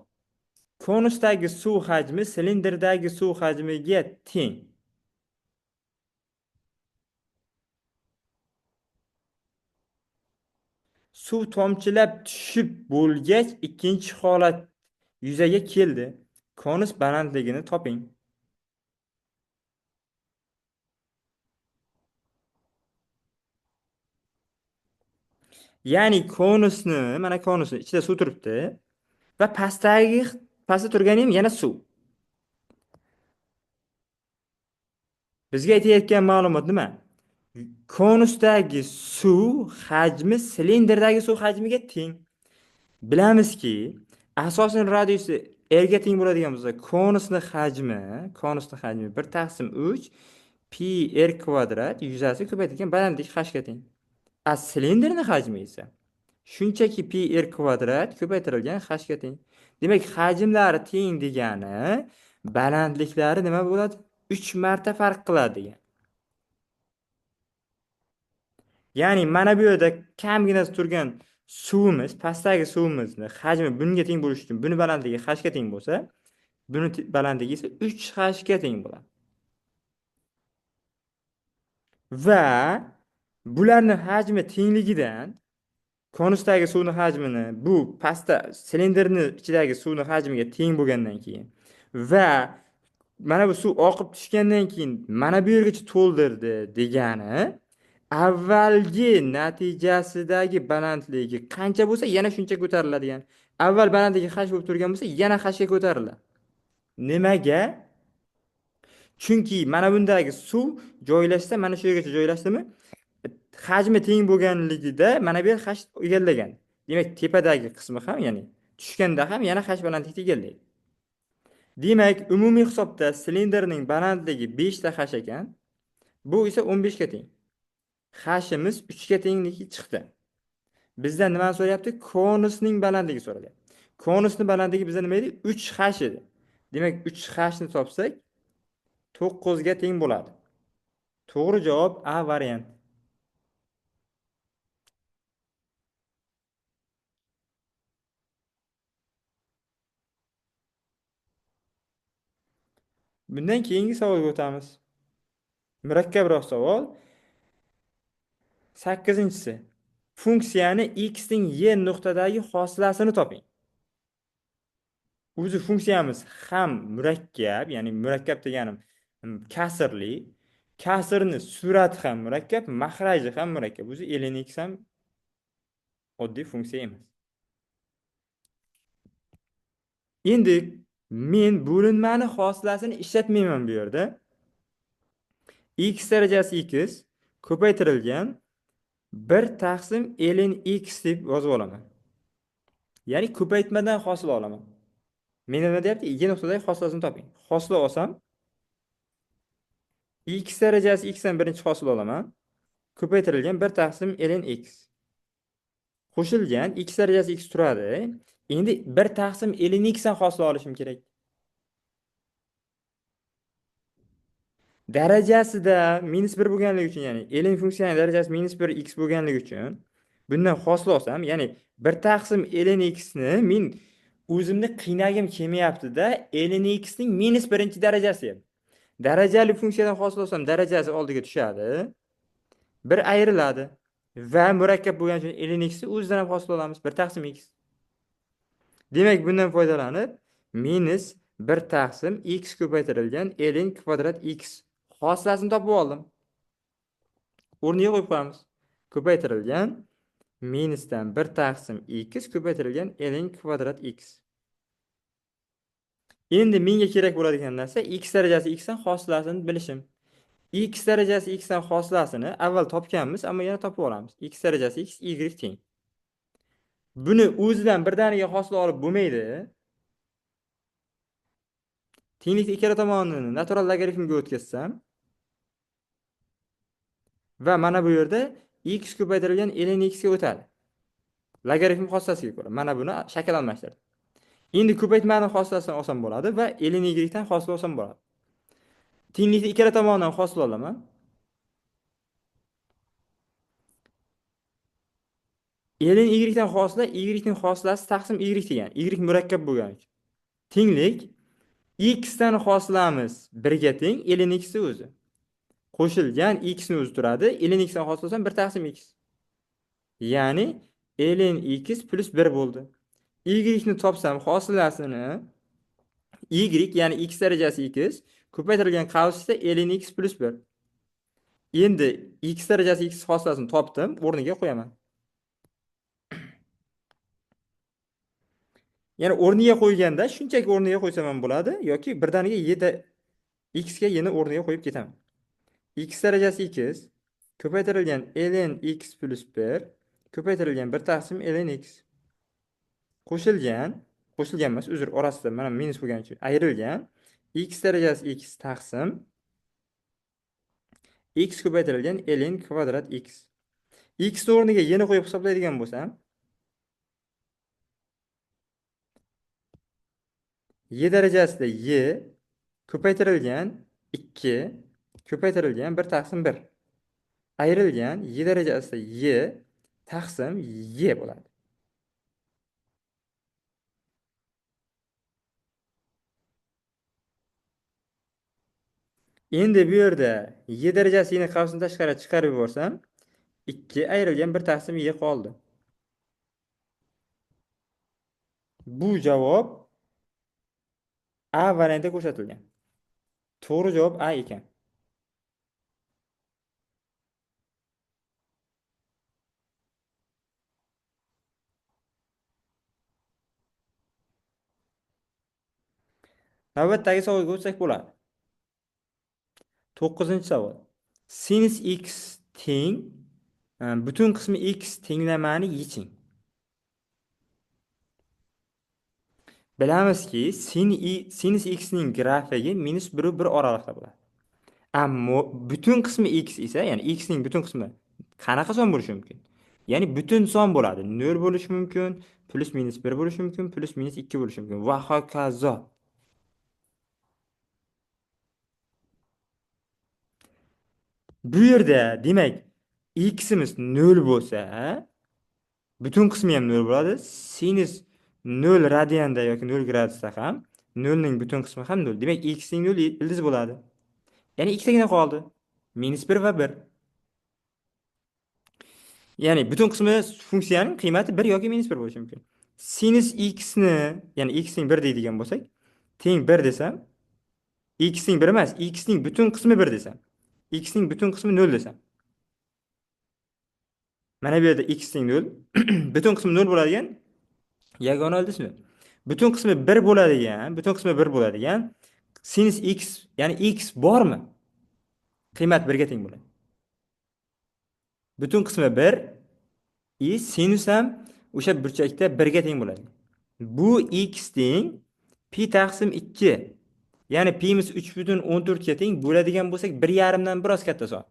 Konusdagi suv hajmi silindrdagi suv hajmiga teng. Suv tomchilab tushib bo'lgach, ikkinchi holat yuzaga keldi. Konus balandligini toping. Ya'ni konusni, mana konusni ichida suv turibdi va pastda turgani ham yana suv. Bizga aytayotgan ma'lumot nima? Konusdagi suv hajmi silindrdagi suv hajmiga teng. Bilamizki, asosiy radiusi R ga teng bo'ladigan bo'lsa, konusni hajmi 1 taqsim 3 pi R kvadrat yuzasi ko'paytirilgan balandlik h ga teng. Silindrning hajmi esa shunchaki pi R kvadrat ko'paytirilgan h ga teng. Demak, hajmlari teng degani balandliklari nima bo'ladi? 3 marta farq qiladi degan. Ya'ni mana bu yerda kamgina turgan suvimiz, pastdagi suvimizni hajmi bunga teng bo'lishi uchun buni balandligi h ga teng bo'lsa, buni balandligi esa 3h ga teng bo'ladi. Va bularning hajmi tengligidan konusdagi suvning hajmini bu pastda silindrning ichidagi suvning hajmiga teng bo'lgandan keyin va mana bu suv oqib tushgandan keyin mana bu yergacha to'ldirdi degani avvalgi natijasidagi balandligi qancha bo'lsa yana shuncha ko'tariladigan. Avval balandligi h bo'lib turgan bo'lsa yana h ga ko'tariladi. Nimaga? Chunki mana bundagi suv joylashsa, mana shu yergacha joylashdimi? Hajmi teng bo'lganligida mana bu yer h egallagan. Demak, tepadagi qismi ham, ya'ni tushganda ham yana h balandlikda egallaydi. Demak, umumiy hisobda silindrning balandligi 5 ta h ekan. Bu esa 15 ga teng. Hashimiz 3 ga tengligi chiqdi. Bizdan nimani so'rayapti? Konusning balandligi so'ralyapti. Konusni balandligi bizda nima edi? 3h edi. Demak, 3hni topsak 9 ga teng bo'ladi. To'g'ri javob A variant. Bundan keyingi savolga o'tamiz. Murakkabroq savol. 8-si. Funksiyani x ning y nuqtadagi hosilasini toping. O'zi funksiyamiz ham murakkab, ya'ni murakkab deganim kasrli. Kasrni surati ham murakkab, mahraji ham murakkab. O'zi ln x ham oddiy funksiya emas. Endi men bo'linmani hosilasini ishlatmayman bu yerda. X darajasi x ko'paytirilgan 1 taqsim ln x deb yozib olaman. Ya'ni ko'paytmadan hosil olaman. Meni nima deyapti? Y nuqtadagi hosilasini toping. Hosila olsam x darajasi x dan birinchi hosil olaman. Ko'paytirilgan 1 taqsim ln x. Qo'shilgan x darajasi x turadi. Endi 1 taqsim ln x dan hosil olishim kerak. Darajasida -1 bo'lganligi uchun, ya'ni ln funksiyasining darajasi -1 x bo'lganligi uchun bundan hosil olsam, ya'ni 1 taqsim ln x ni men o'zimni qiynagim kelmayapti-da, ln x ning -1 darajasi. Darajali funksiyadan hosil olsam darajasi oldiga tushadi. Bir ayriladi va murakkab bo'lgani uchun ln x ni o'zidan ham hosil olamiz. 1 taqsim x. Demak, bundan foydalanib -1 taqsim x ko'paytirilgan ln kvadrat x hosilasini topib oldim. O'rniga qo'yib qo'yamiz. Ko'paytirilgan minusdan 1 taqsim x ko'paytirilgan ln kvadrat x. Endi menga kerak bo'ladigan narsa x darajasi x dan hosilasini bilishim. X darajasi x dan hosilasini avval topganmiz, ammo yana topib olamiz. X darajasi x y teng. Buni o'zidan birdaniga hosil olib bo'lmaydi. Tenglikni ikkala tomonini natural logaritmga o'tkazsam va mana bu yerda x ko'paytirilgan ln x ga o'tadi. Logaritm xossasiga ko'ra. Mana buni shakl almashtirdim. Endi ko'paytmani xossasini olsam bo'ladi va ln y dan hosil olsam bo'ladi. Tenglikni ikkala tomonidan hosil olaman. Ln y dan hosila y ning hosilasi taqsim y degan. Y murakkab bo'lgani uchun. Tenglik x dan hosilamiz 1 ga teng ln x o'zi. Qo'shilgan x ni o'zi turadi. Ln x dan hosil olsam 1 taqsim x. Ya'ni ln x plus 1 bo'ldi. Y ni topsam hosilasini y, ya'ni x darajasi x ko'paytirilgan qavsida ln x plus 1. Endi x darajasi x hosilasini topdim, o'rniga qo'yaman. Ya'ni o'rniga qo'yganda shunchaki o'rniga qo'ysam ham bo'ladi yoki birdaniga x ga yana o'rniga qo'yib ketaman. X darajasi x ko'paytirilgan ln x plus 1 ko'paytirilgan 1 taqsim ln x. Qo'shilgan emas, uzr, orasida mana minus bo'lgani uchun ayrilgan x darajasi x taqsim x ko'paytirilgan ln kvadrat x. X o'rniga yana qo'yib hisoblaydigan bo'lsam, y darajasida y ko'paytirilgan 2 ko'paytirilgan 1 taqsim 1 ayrilgan y darajasida y taqsim y bo'ladi. Endi bu yerda y darajasini qavsini tashqari chiqarib yuborsam, 2 ayrilgan 1 taqsim y qoldi. Bu javob A variantida ko'rsatilgan. To'g'ri javob A ekan. Navbatdagi savolga o'tsak bo'ladi. 9-savol. Sinus x teng butun qismi x tenglamani yeching. Bilamizki, sinus x ning grafigi -1 1 oralig'ida bo'ladi. Ammo butun qismi x esa, ya'ni x ning butun qismi Qanaqa son bo'lishi mumkin? Ya'ni butun son bo'ladi. 0 bo'lishi mumkin, plus minus 1 bo'lishi mumkin, plus minus 2 bo'lishi mumkin va hokazo. Bu yerda demak x'imiz 0 bo'lsa, butun qismi ham 0 bo'ladi. Sinus 0 radianda yoki 0 gradusda ham 0 ning butun qismi ham 0. Demak x ning 0 ildiz bo'ladi. Ya'ni ikkitagina qoldi. Minus 1 va 1. Ya'ni butun qismi funksiyaning qiymati 1 yoki minus 1 bo'lishi mumkin. Sinus x ni, ya'ni x ning 1 deydigan bo'lsak, teng 1 desam, x ning 1 emas, x ning butun qismi 1 desam, x ning butun qismi 0 desam. Mana bu yerda x ning 0, butun qismi 0 bo'ladigan yagona ildizmi? Butun qismi 1 bo'ladigan, butun qismi 1 bo'ladigan sinus x, ya'ni x bormi? Qiymat 1 ga teng bo'ladi. Butun qismi 1, sinus ham o'sha burchakda 1 ga teng bo'ladi. Bu x teng pi taqsim 2. Ya'ni pimiz 3,14 ga teng bo'ladigan bo'lsak 1,5 dan biroz katta son.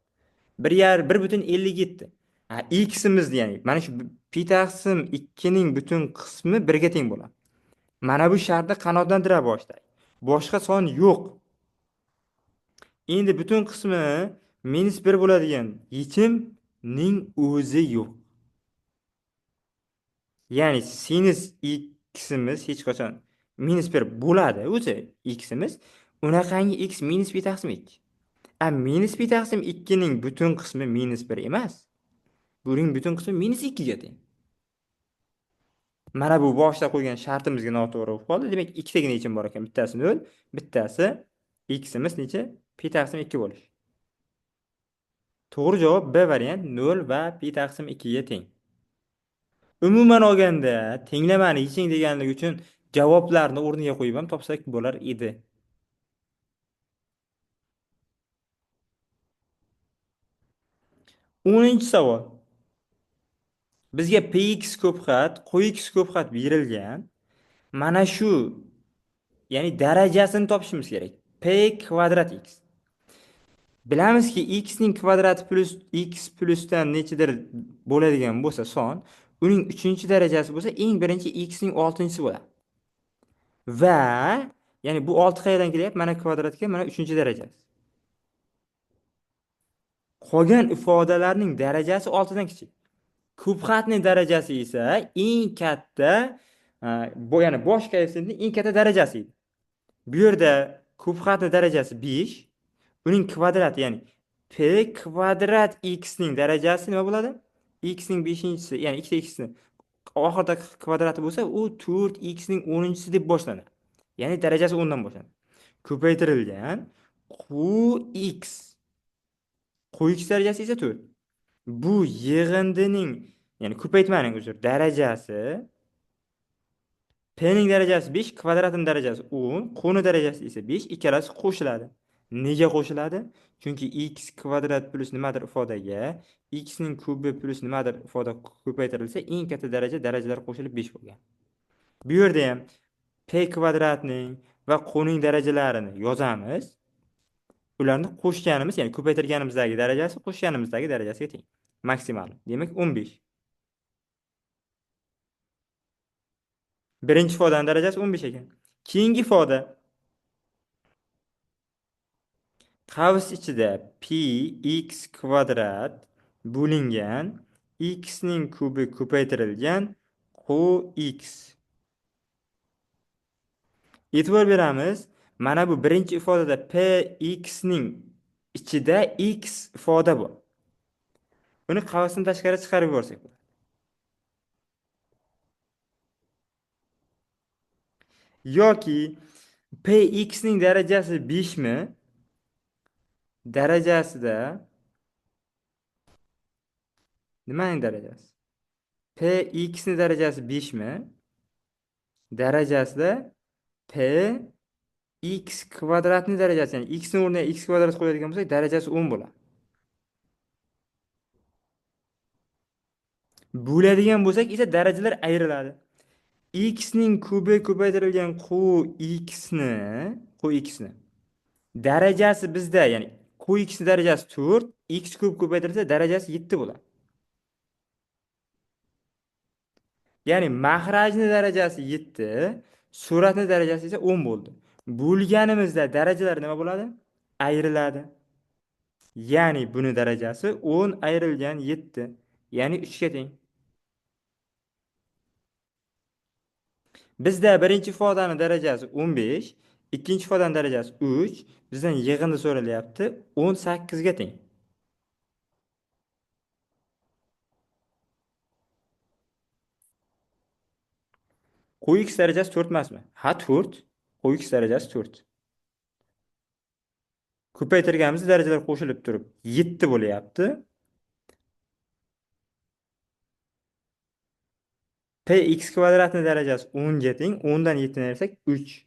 1,57. X'imiz, ya'ni mana shu pi taqsim 2 ning butun qismi 1 ga teng bo'ladi. Mana bu shartni qanotlantira boshlaydi. Boshqa son yo'q. Endi butun qismi minus 1 bo'ladigan yechimning o'zi yo'q. Ya'ni sinus x'imiz hech qachon minus 1 bo'ladi o'zi x'imiz. Unaqangi x minus pi taqsim 2. Minus pi taqsim 2 ning butun qismi minus 1 emas. Buning butun qismi minus 2 ga teng. Mana bu boshda qo'ygan shartimizga noto'g'ri bo'lib qoldi. Demak, ikkitagina yechim bor ekan. Bittasi 0, bittasi x'imiz necha? Pi taqsim 2 bo'lish. To'g'ri javob B variant 0 va pi taqsim 2 ga teng. Umuman olganda, tenglamani yeching deganligi uchun javoblarni o'rniga qo'yib ham topsak bo'lar edi. 10-savol. Bizga px ko'pxat, qo'yx ko'pxat berilgan. Mana shu, ya'ni darajasini topishimiz kerak. P kvadrat x. Bilamizki x ning kvadrati plus x plusdan nechadir bo'ladigan bo'lsa son, uning 3-darajasi bo'lsa, eng birinchi x ning 6-chisi bo'ladi. Va ya'ni bu 6 qayerdan kelyapti? Mana kvadratga, mana 3-darajasi. Qolgan ifodalarning darajasi 6 dan kichik. Ko'pxatning darajasi esa eng katta, ya'ni bosh koeffitsiyentning eng katta darajasi edi. Bu yerda ko'pxatning darajasi 5, uning kvadrati, ya'ni p kvadrat x ning darajasi nima bo'ladi? X ning 5-chisi, ya'ni ikkita x ni oxirida kvadrati bo'lsa, u 4x ning 10-chisi deb boshlanadi. Ya'ni darajasi 10 dan boshlanadi. Ko'paytirilgan qx. Qx darajasi esa 4. Bu yig'indining, ya'ni ko'paytmaning darajasi, p ning darajasi 5, kvadratining darajasi 10, qo'ni darajasi esa 5, ikkalasi qo'shiladi. Nega qo'shiladi? Chunki x kvadrat plus nimadir ifodaga x ning kubi plus nimadir ifoda ko'paytirilsa, eng katta darajalar qo'shilib 5 bo'lgan. Bu yerda ham p kvadratning va qo'ning darajalarini yozamiz. Ularni qo'shganimiz, ya'ni ko'paytirganimizdagi darajasi qo'shganimizdagi darajasiga teng. Maksimal. Demak 15. Birinchi ifodaning darajasi 15 ekan. Keyingi ifoda qavs ichida pi x kvadrat bo'lingan x ning kubi ko'paytirilgan qx. E'tibor beramiz. Mana bu birinchi ifodada p x ning ichida x ifoda bor. Uni qavsdan tashqari chiqarib yuborsak bo'ladi. Yoki px ning darajasi 5 mi? Darajasida nimaning darajasi? Px ning darajasi 5 mi? Darajasida px kvadratning darajasi, ya'ni x ning o'rniga x kvadrat qo'yadigan bo'lsak, darajasi 10 bo'ladi. Bo'ladigan bo'lsak esa darajalar ayriladi. X ning kubi ko'paytirilgan qx ni darajasi bizda, ya'ni qx ning darajasi 4, x kub ko'paytirilsa darajasi 7 bo'ladi. Ya'ni mahrajni darajasi 7, suratni darajasi esa 10 bo'ldi. Bo'lganimizda darajalar nima bo'ladi? Ayriladi. Ya'ni buni darajasi 10 ayrilgan 7, ya'ni 3 ga teng. Bizda birinchi ifodani darajasi 15, ikkinchi ifodani darajasi 3, bizdan yig'indi so'ralyapti, 18 ga teng. Qo'y x darajasi 4 emasmi? Ha, 4. Qo'y x darajasi 4. Ko'paytirganimizda darajalar qo'shilib turib 7 bo'lyapti. Px kvadratni darajasi 10 ga teng. 10 dan 7 ni ayirsak 3.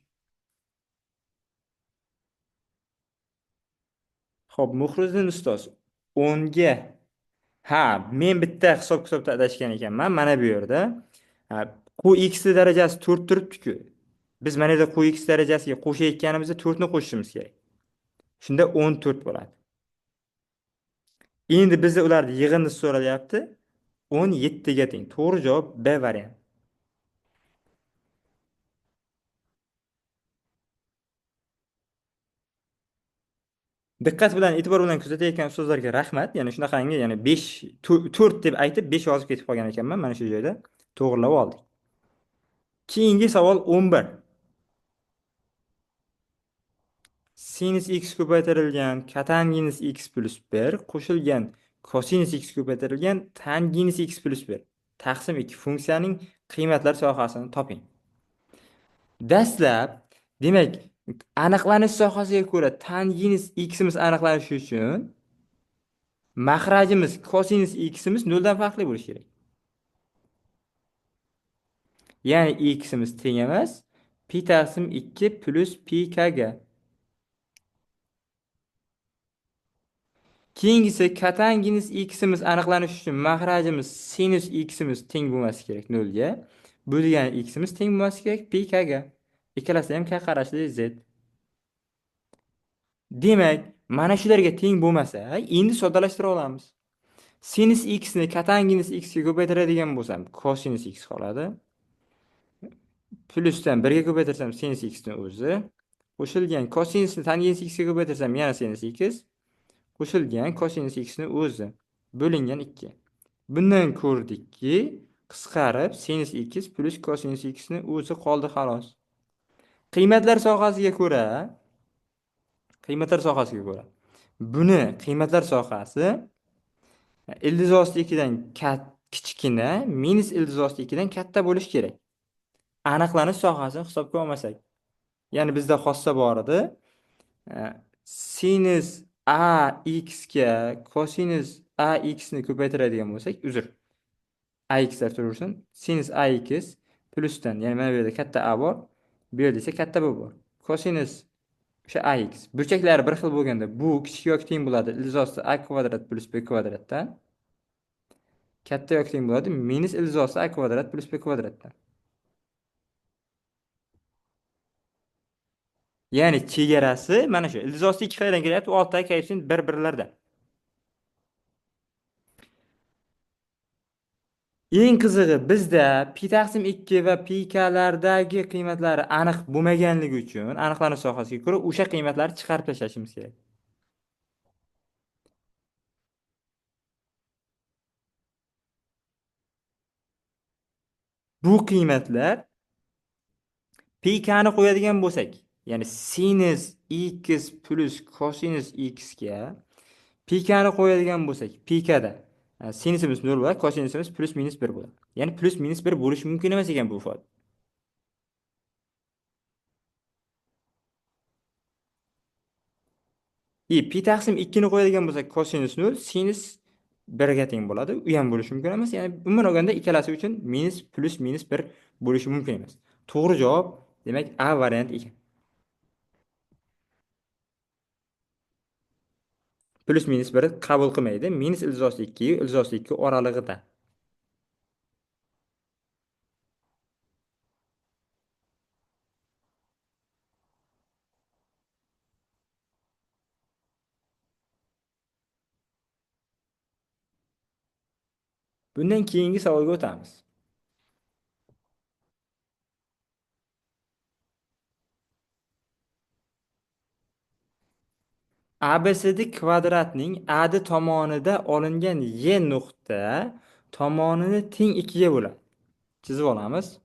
Xo'p, Muhriddin ustoz 10 ga. Ha, men bitta hisob-kitobda adashgan ekanman. Mana bu yerda. Ha, qo'y x darajasi 4 turibdi-ku. Biz mana yerda qo'y x darajasiga qo'shayotganimizda 4 ni qo'shishimiz kerak. Shunda 14 bo'ladi. Endi bizda ularni yig'indisi so'ralyapti. 17 ga teng. To'g'ri javob B variant. Diqqat bilan, e'tibor bilan kuzatayotgan ustozlarga rahmat. Ya'ni shunaqangi, ya'ni 5 4 deb aytib 5 yozib ketib qolgan ekanman. Mana shu joyda to'g'rilab oldik. Keyingi savol 11. Sinus x ko'paytirilgan kotanginus x plus 1 qo'shilgan kosinus x ko'paytirilgan tanginus x plus 1 taqsim 2 funksiyaning qiymatlar sohasini toping. Dastlab, demak, aniqlanish sohasiga ko'ra tanginus x imiz aniqlanishi uchun mahrajimiz kosinus x imiz 0 dan farqli bo'lishi kerak. Ya'ni x imiz teng emas pi taqsim 2 plus pi k ga. Keyingisi kotanginus x imiz aniqlanishi uchun mahrajimiz sinus x imiz teng bo'lmasi kerak 0 ga. Bu degani x imiz teng bo'lmasi kerak pi k ga. Ikkalasi ham k qarashli z. Demak, mana shularga teng bo'lmasa, endi soddalashtira olamiz. Sinus x ni kotanginus x ga ko'paytiradigan bo'lsam, kosinus x qoladi. Plusdan 1 ga ko'paytirsam sinus x ni o'zi. Qo'shilgan kosinusni tangens x ga ko'paytirsam yana sinus x. Qo'shilgan kosinus x ni o'zi. Bo'lingan 2. Bundan ko'rdikki, qisqarib sinus x plus kosinus x ni o'zi qoldi xolos. Qiymatlar sohasiga ko'ra, buni qiymatlar sohasi ildiz osti 2 dan kichkina minus ildiz osti 2 dan katta bo'lishi kerak. Aniqlanish sohasini hisobga olmasak. Ya'ni bizda xossa bor edi. Sinus ax ga kosinus ax ni ko'paytiradigan bo'lsak, uzr. Ax dar tursin. Sinus ax plusdan, ya'ni mana bu yerda katta a bor, bu yerda esa katta b bor. Kosinus o'sha ax burchaklari bir xil bo'lganda bu kichik yoki teng bo'ladi ildiz osti a kvadrat plus b kvadratdan. Katta yoki teng bo'ladi minus ildiz osti a kvadrat plus b kvadratdan. Ya'ni chegarasi mana shu. Ildiz osti 2 qayerdan kelyapti? U altdagi koeffitsient bir-birlarda. Eng qizig'i, bizda pi taqsim 2 va pi klardagi qiymatlari aniq bo'lmaganligi uchun aniqlanish sohasiga ko'ra o'sha qiymatlarni chiqarib tashlashimiz kerak. Bu qiymatlar pi kni qo'yadigan bo'lsak, ya'ni sinus x plus kosinus x ga pi kni qo'yadigan bo'lsak, pi kada sinusimiz 0 va kosinusimiz plus minus 1 bo'ladi. Ya'ni plus minus 1 bo'lishi mumkin emas ekan bu ifoda. Pi taqsim 2 ni qo'yadigan bo'lsak, kosinus 0, sinus 1 ga teng bo'ladi. U ham bo'lishi mumkin emas. Ya'ni umuman olganda ikkalasi uchun minus plus minus 1 bo'lishi mumkin emas. To'g'ri javob demak A variant ekan. Plus minus 1 qabul qilmaydi. Minus ildiz osti 2, ildiz osti 2 oralig'ida. Bundan keyingi savolga o'tamiz. ABCD kvadratning AD tomonida olingan Y nuqta tomonini teng ikkiga bo'ladi. Chizib olamiz.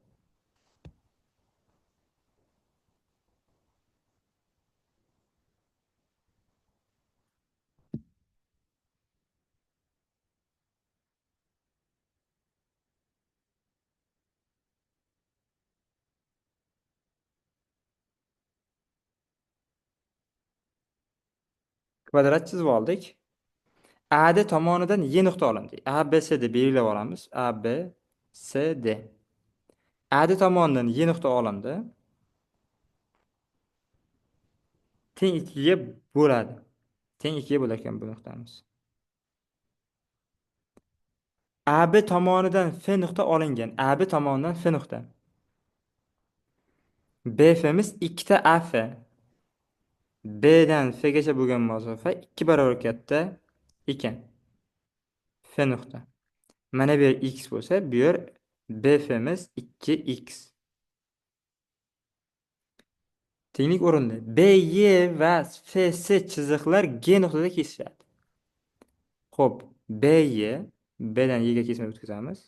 Kvadrat chizib oldik. AD tomonidan Y nuqta olindi. ABCD belgilab olamiz. ABCD. AD tomonidan Y nuqta olindi. Teng ikkiga bo'ladi. Teng ikkiga bo'larkan bu nuqtamiz. AB tomonidan F nuqta olingan. AB tomonidan F nuqta. BF'miz ikkita AF. B'dan F'gacha bo'lgan masofa 2 barobar katta ekan. F nuqta. Mana bu yer x bo'lsa, bu yer BF'miz 2x. Tenglik o'rinda BY va FC chiziqlar G nuqtada kesishadi. Xo'p, BY B'dan Y'ga kesma o'tkazamiz.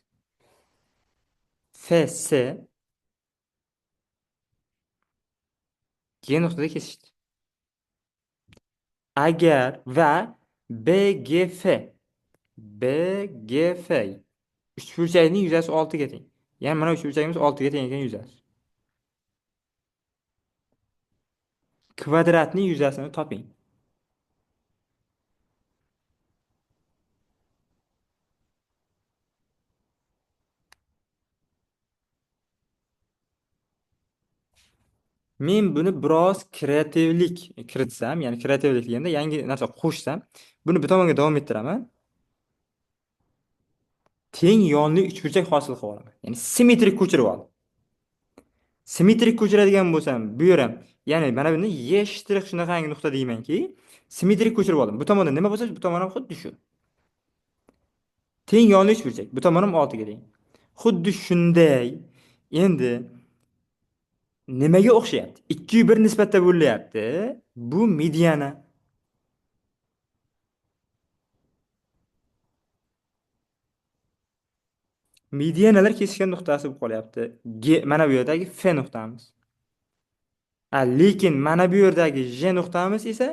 FC G nuqtada kesishdi. Agar va BGF uchburchakning yuzasi 6 ga teng. Ya'ni mana uchburchagimiz 6 ga teng ekan yuzasi. Kvadratning yuzasini toping. Men buni biroz kreativlik kiritsam, ya'ni kreativlik deganda yangi narsa qo'shsam, buni bir tomonga davom ettiraman. Teng yonli uchburchak hosil qilib olaman. Ya'ni simmetrik ko'chirib oldim. Simmetrik ko'chiradigan bo'lsam, bu yer ham, ya'ni mana buni y' shunaqangi nuqta deymanki, simmetrik ko'chirib oldim. Bu tomonda nima bo'lsa, bu tomon ham xuddi shu. Teng yonli uchburchak. Bu tomon ham 6 ga teng. Xuddi shunday. Endi nimaga o'xshayapti? 2:1 nisbatda bo'lyapti. Bu mediana. Medianalar kesishgan nuqtasi bo'lib qolyapti. Mana bu yerdagi F nuqtamiz. Lekin mana bu yerdagi J nuqtamiz esa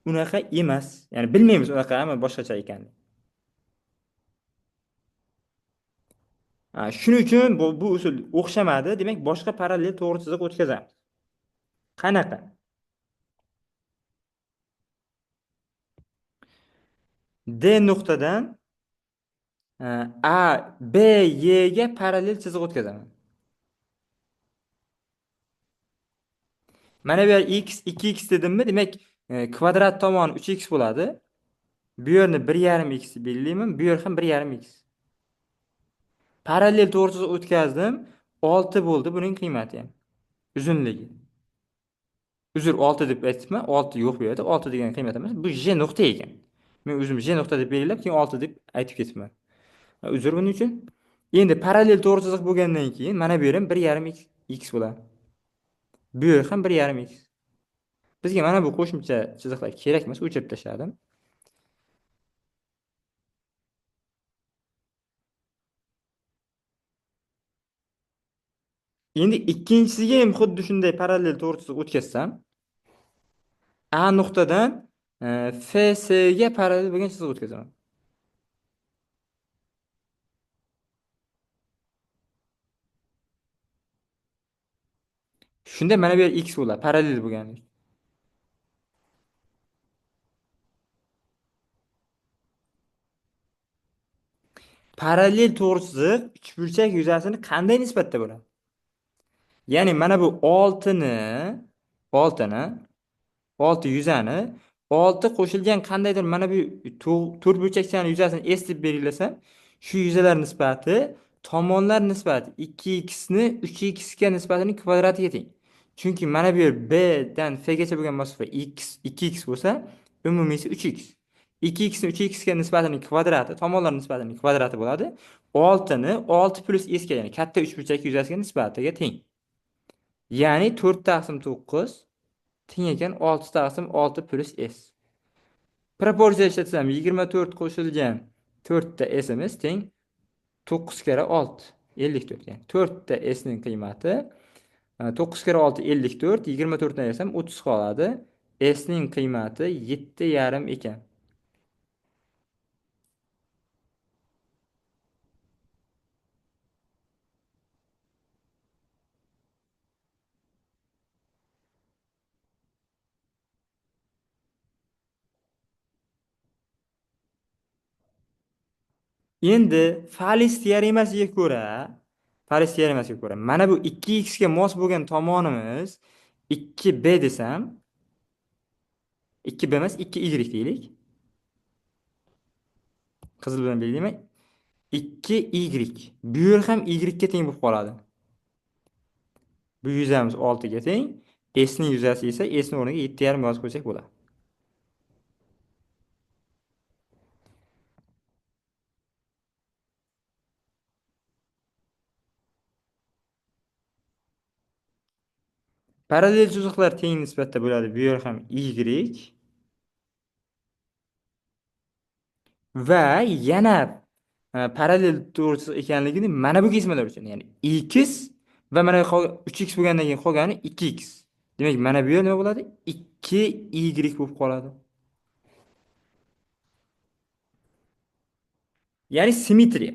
unaqa emas. Ya'ni bilmaymiz unaqa, ammo boshqacha ekan. Shuning uchun bu usul o'xshamadi, demak boshqa parallel to'g'ri chiziq o'tkazamiz. Qanaqa? D nuqtadan A, B, Y ga parallel chiziq o'tkazaman. Mana bu yer x 2x dedimmi? Demak, kvadrat tomon 3x bo'ladi. Bu yerni 1,5x belgilayman, bu yer ham 1,5x. Parallel to'g'ri chiziq o'tkazdim, 6 bo'ldi buning qiymati ham. Uzunligi. Uzr, 6 deb aytibman, 6 yo'q bu yerda. 6 degan qiymat emas. Bu J nuqta ekan. Men o'zim J nuqta deb belgilab, keyin 6 deb aytib ketibman. Uzr buning uchun. Endi parallel to'g'ri chiziq bo'lgandan keyin mana bu yerim 1,5x bo'ladi. Bu yer ham 1,5x. Bizga mana bu qo'shimcha chiziqlar kerak emas, o'chirib tashladim. Endi ikkinchisiga ham xuddi shunday parallel to'g'ri chiziq o'tkazsam, A nuqtadan FC ga parallel bo'lgan chiziq o'tkazaman. Shunda mana bu yer x bo'ladi, parallel bo'lgani. Parallel to'g'ri chiziq uchburchak yuzasini qanday nisbatda bo'ladi? Ya'ni mana bu 6 yuzani 6 qo'shilgan qandaydir mana bu to'rtburchakchani yuzasini S deb belgilasam, shu yuzalar nisbati tomonlar nisbati 2x ni 3x ga nisbatining kvadratiga teng. Chunki mana bu yer B dan F gacha bo'lgan masofa 2x bo'lsa, umumiysi 3x. 2x ni 3x ga nisbatining kvadrati, tomonlar nisbatining kvadrati bo'ladi. 6 ni 6 plus s ga, ya'ni katta uchburchak yuzasiga nisbatiga teng. Ya'ni 4 taqsim 9 teng ekan 6 taqsim 6 plus s. Proporsiya ishlatsam 24 qo'shilgan 4 ta s'imiz teng 9 kara 6 54. Yani 4 ta s'ning qiymati 9 kara 6 54, 24 dan yasam 30 qoladi. S'ning qiymati 7,5 ekan. Endi Fales teoremasiga ko'ra mana bu 2x ga mos bo'lgan tomonimiz 2b desam, 2b emas 2y deylik. Qizil bilan belgilayman. 2y. Bu yer ham y ga teng bo'lib qoladi. Bu yuzamiz 6 ga teng. S ning yuzasi esa S ning o'rniga 7,5 yozib qo'ysak bo'ladi. Parallel chiziqlar teng nisbatda bo'ladi. Bu yer ham y va yana parallel to'g'ri ekanligini mana bu kesmalar uchun, ya'ni x va mana 3x bo'lgandan keyin qolgani 2x. Demak, mana bu yer nima bo'ladi? 2y bo'lib qoladi. Ya'ni simmetriya.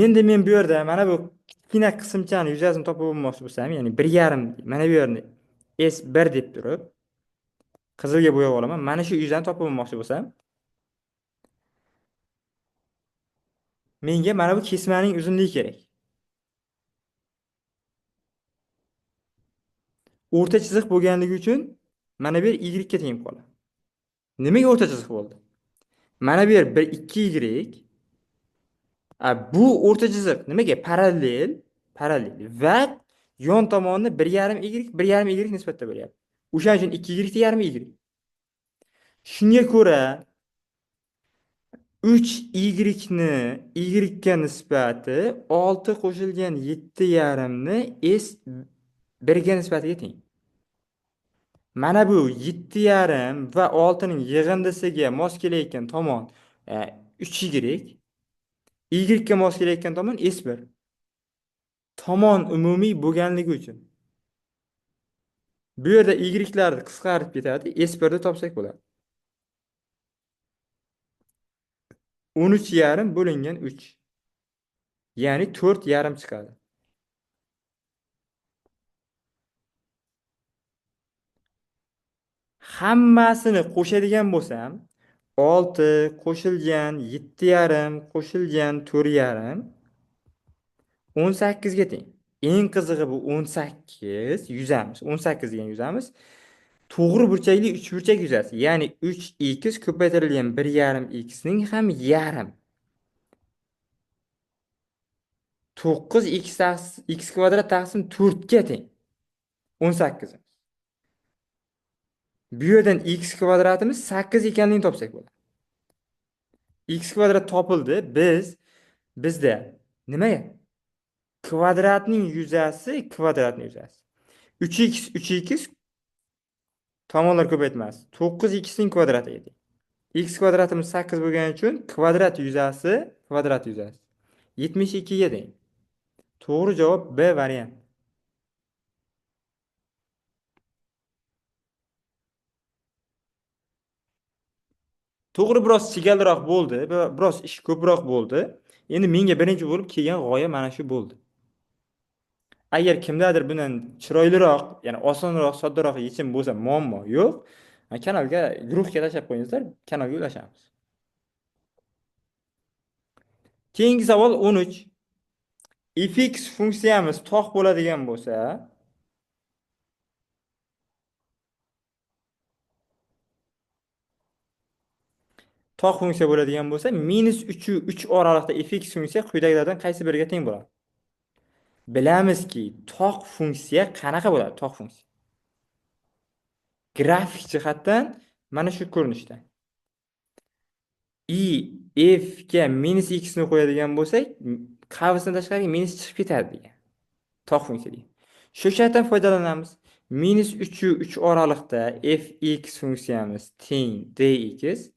Endi men bu yerda mana bu kichkina qismchani yuzasini topib olmoqchi bo'lsam, ya'ni 1,5 mana bu yerni S1 deb turib qizilga bo'yab olaman. Mana shu yuzani topib olmoqchi bo'lsam, menga mana bu kesmaning uzunligi kerak. O'rta chiziq bo'lganligi uchun mana bu yer y ga teng qoladi. Nimaga o'rta chiziq bo'ldi? Mana bu yer 2y. Bu o'rta chiziq nimaga? Parallel va yon tomonni 1,5 y nisbatda bo'lyapti. O'shaning uchun 2y yarim y. Shunga ko'ra 3y ni y ga nisbati 6 qo'shilgan 7,5 ni s 1 ga nisbatiga teng. Mana bu 7,5 va 6 ning yig'indisiga mos kelayotgan tomon 3y, y ga mos kelayotgan tomon s1. Tomon umumiy bo'lganligi uchun bu yerda y'lar qisqarib ketadi, s1 ni topsak bo'ladi. 13,5 bo'lingan 3. Ya'ni 4,5 chiqadi. Hammasini qo'shadigan bo'lsam, 6 qo'shilgan 7,5 qo'shilgan 4,5 18 ga teng. Eng qizig'i bu 18 yuzamiz. 18 degan yuzamiz to'g'ri burchakli uchburchak yuzasi. Ya'ni 3x ko'paytirilgan 1,5x ning ham yarim. 9x x kvadrat taqsim 4 ga teng. 18. Bu yerdan x kvadratimiz 8 ekanligini topsak bo'ladi. X kvadrat topildi. Bizda nima? Kvadratning yuzasi. 3x tomonlar ko'paytmas. 9x ning kvadratiga teng. X kvadratimiz 8 bo'lgani uchun kvadrat yuzasi 72 ga teng. To'g'ri javob B variant. To'g'ri, biroz chigalroq bo'ldi, biroz ish ko'proq bo'ldi. Endi menga birinchi bo'lib kelgan g'oya mana shu bo'ldi. Agar kimdadir bundan chiroyliroq, ya'ni osonroq, soddaroq yechim bo'lsa, muammo yo'q. Kanalga, guruhga tashlab qo'yingizlar, kanalga ulashamiz. Keyingi savol 13. fx funksiyamiz tog' bo'ladigan bo'lsa, -3 u 3 oralig'ida fx funksiya quyidagilardan qaysi biriga teng bo'ladi? Bilamizki, tog' funksiya qanaqa bo'ladi? Tog' funksiya grafik jihatdan mana shu ko'rinishda. f ga minus x ni qo'yadigan bo'lsak, qavsdan tashqariga minus chiqib ketadi degan. Tog' funksiya degan. Shu shartdan foydalanamiz. -3 oraliqda fx funksiyamiz teng dx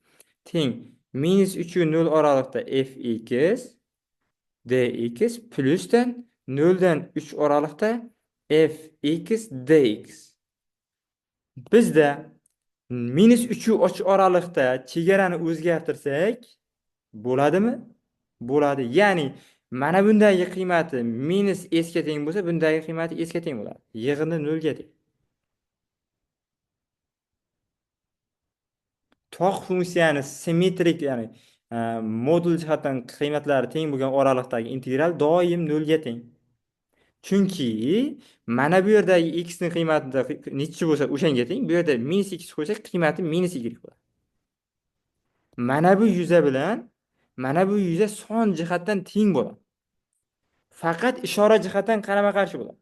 teng -3 0 oraliqda fx dx plyusdan 0 dan 3 oraliqda fx dx. Bizda -3 oraliqda chegarani o'zgartirsak bo'ladimi? Bo'ladi. Ya'ni mana bundagi qiymati minus s ga teng bo'lsa, bundagi qiymati s ga teng bo'ladi. Yig'ini 0 ga teng. Tog' funksiyani simmetrik, ya'ni modul jihatdan qiymatlari teng bo'lgan oraliqdagi integral doim 0 ga teng. Chunki mana bu yerdagi x ning qiymatida nechi bo'lsa o'shanga teng, bu yerda minus x qo'ysak qiymati minus y bo'ladi. Mana bu yuza bilan mana bu yuza son jihatdan teng bo'ladi. Faqat ishora jihatdan qarama-qarshi bo'ladi.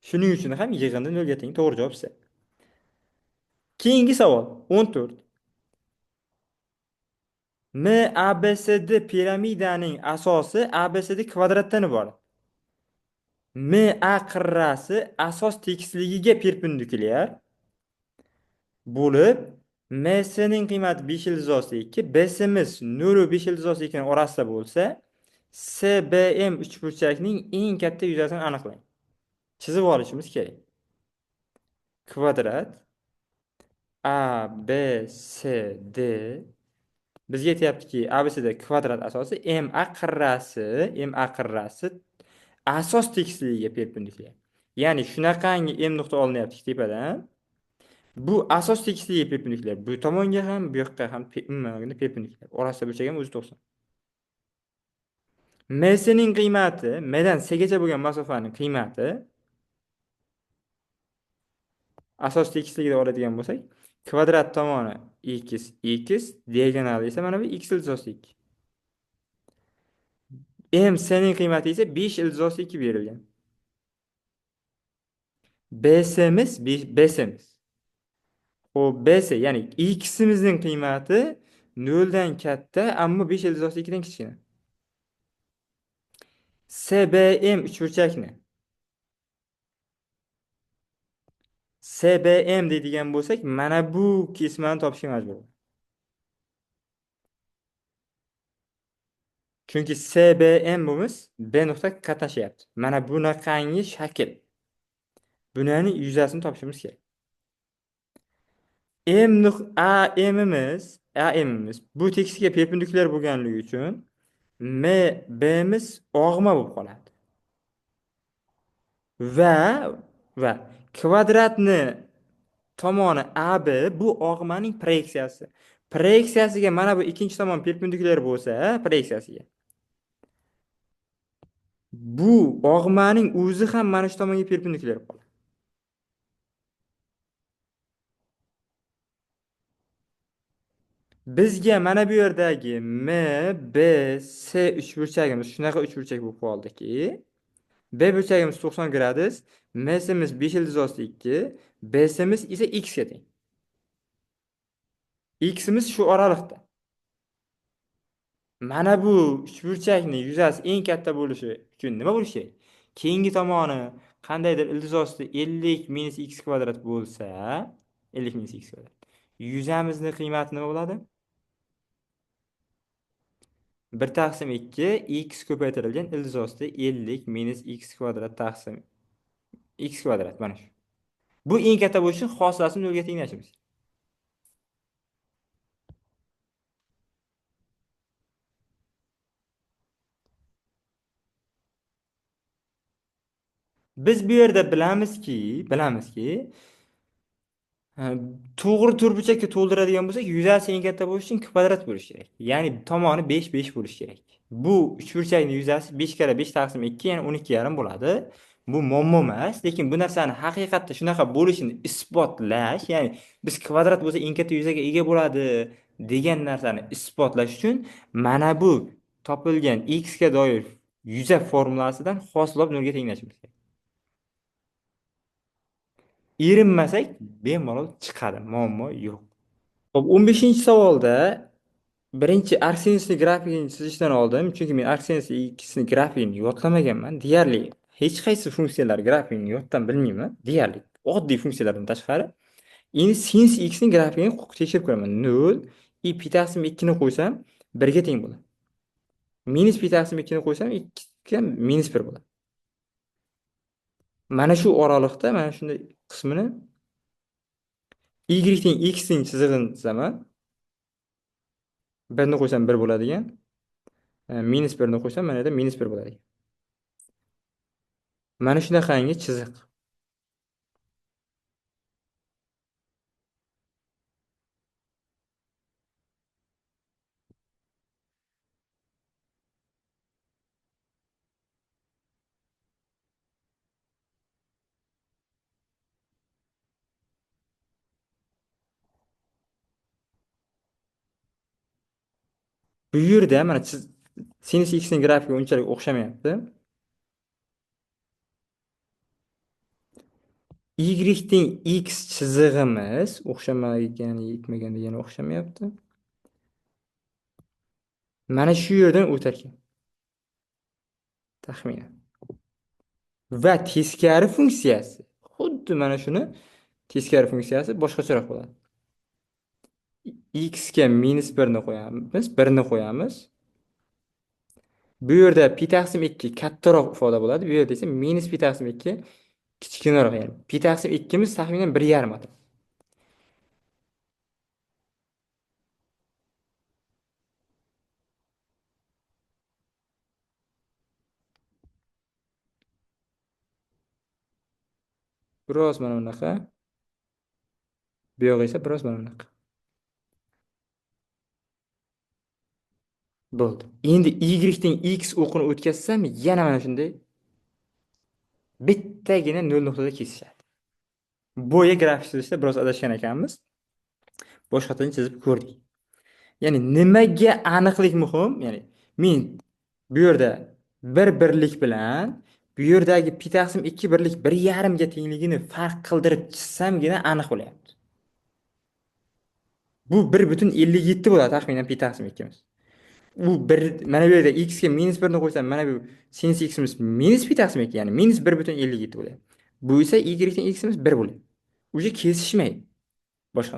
Shuning uchun ham yig'indi 0 ga teng. To'g'ri javob C. Keyingi savol 14. MABCD piramidaning asosi ABCD kvadratdan iborat. MA qirrasi asos tekisligiga perpendikulyar bo'lib, MC ning qiymati 5/2, BC'miz 0 va 5/2 orasida bo'lsa, CBM uchburchakning eng katta yuzasini aniqlang. Chizib olishimiz kerak. Kvadrat ABCD bizga aytayaptiki, ABCD kvadrat asosi MA qirrasi asos tekisligiga perpendikulyar. Ya'ni shunaqangi M nuqta olinyapti tepadan. Bu asos tekisligiga perpendikulyar. Bu tomonga ham, bu yoqqa ham perpendikulyar. Orasida bo'lsa ham o'zi 90. MC ning qiymati, M dan C gacha bo'lgan masofaning qiymati asos tekisligida oladigan bo'lsak, kvadrat tomoni x, diagonali esa mana bu x/2. MC ning qiymati esa 5/2 berilgan. BC'miz. Xo'p, BC ya'ni x'imizning qiymati 0 dan katta, ammo 5/2 dan kichkina. CBM uchburchakni CBM deydigan bo'lsak, mana bu kesmani topishga majbur. Chunki CBM bo'lmiz B nuqta qatnashyapti. Mana bunaqangi shakl. Buning yuzasini topishimiz kerak. AM'imiz bu tekisga perpendikulyar bo'lganligi uchun B'miz og'ma bo'lib qoladi. Va kvadratni tomoni AB bu og'maning proyeksiyasi. Proyeksiyasiga mana bu ikkinchi tomon perpendikulyar bo'lsa, proyeksiyasiga. Bu og'maning o'zi ham mana shu tomonga perpendikulyar qoladi. Bizga mana bu yerdagi M, B, C uchburchagimiz shunaqa uchburchak bo'lib qoldiki, B burchagimiz 90 gradus, MS'imiz 5/2, BS'imiz esa x ga teng. X'imiz shu oraliqda. Mana bu uchburchakning yuzasi eng katta bo'lishi uchun nima bo'lishi kerak? Keyingi tomoni qandaydir ildiz osti 50 minus x kvadrat bo'lsa, 50 minus x kvadrat. Yuzamizning qiymati nima bo'ladi? 1 taqsim 2 x ko'paytirilgan ildiz osti 50 minus x kvadrat taqsim x kvadrat mana shu. Bu eng katta bo'lishi uchun hosilasini 0 ga tenglashimiz. Biz bu yerda bilamizki, to'g'ri to'rtburchakka to'ldiradigan bo'lsak, yuzasi eng katta bo'lishi uchun kvadrat bo'lishi kerak. Ya'ni tomoni 5 bo'lishi kerak. Bu uchburchakning yuzasi 5 kara 5 taqsim 2, ya'ni 12,5 bo'ladi. Bu muammo emas, lekin bu narsani haqiqatda shunaqa bo'lishini isbotlash, ya'ni biz kvadrat bo'lsa eng katta yuzaga ega bo'ladi degan narsani isbotlash uchun mana bu topilgan x ga doir yuzak formulasidan hosil olib nolga tenglashimiz kerak. Erinmasak bemalol chiqadi, muammo yo'q. Hop, 15-chi savolda birinchi arcsinusli grafikini chizishdan oldin, chunki men arcsinus ikkisini grafikini yodlamaganman, deyarli hech qaysi funksiyalar grafikini yoddan bilmayman, deyarli oddiy funksiyalardan tashqari. Endi sinus x ning grafikini tekshirib ko'raman. 0 pi taqsim 2 ni qo'ysam 1 ga teng bo'ladi. Minus pi taqsim 2 ni qo'ysam 2 ga minus 1 bo'ladi. Mana shu oraliqda mana shunday qismini y teng x ning chizig'ini chizaman. 1 ni qo'ysam 1 bo'ladigan. Minus 1 ni qo'ysam mana yerda minus 1 bo'ladi. Mana shunaqangi chiziq. Bu yerda mana sinus x ning grafiki unchalik o'xshamayapti. Y teng x chizig'imiz o'xshamagan, yetmagan degani o'xshamayapti. Mana shu yerdan o'tar ekan. Taxminan. Va teskari funksiyasi xuddi mana shuni teskari funksiyasi boshqacharoq bo'ladi. X ga minus 1 ni qo'yamiz, 1 ni qo'yamiz. Bu yerda pi taqsim 2 kattaroq ifoda bo'ladi. Bu yerda esa minus pi taqsim 2 kichkinaroq, ya'ni pi taqsim 2 miz taxminan 1,5 atom. Biroz mana bunaqa. Bu yoq esa biroz mana bunaqa. Bo'ldi. Endi y teng x o'qini o'tkazsam, yana mana shunday bittagina 0 nuqtada kesishadi. Bo'yi grafik chizishda biroz adashgan ekanmiz. Boshqacha chizib ko'rdik. Ya'ni nimaga aniqlik muhim? Ya'ni men bu yerda 1 birlik bilan bu yerdagi pi taqsim 2 birlik 1,5 ga tengligini farq qildirib chizsamgina aniq bo'lyapti. Bu 1,57 bo'ladi taxminan pi taqsim 2 miz. Bu mana bu yerda x ga minus 1 ni qo'ysam, mana bu sinus x miz minus pi taqsim 2, ya'ni minus 1,57 bo'lyapti. Bu esa y teng x miz 1 bo'lyapti. Uje kesishmaydi. Boshqa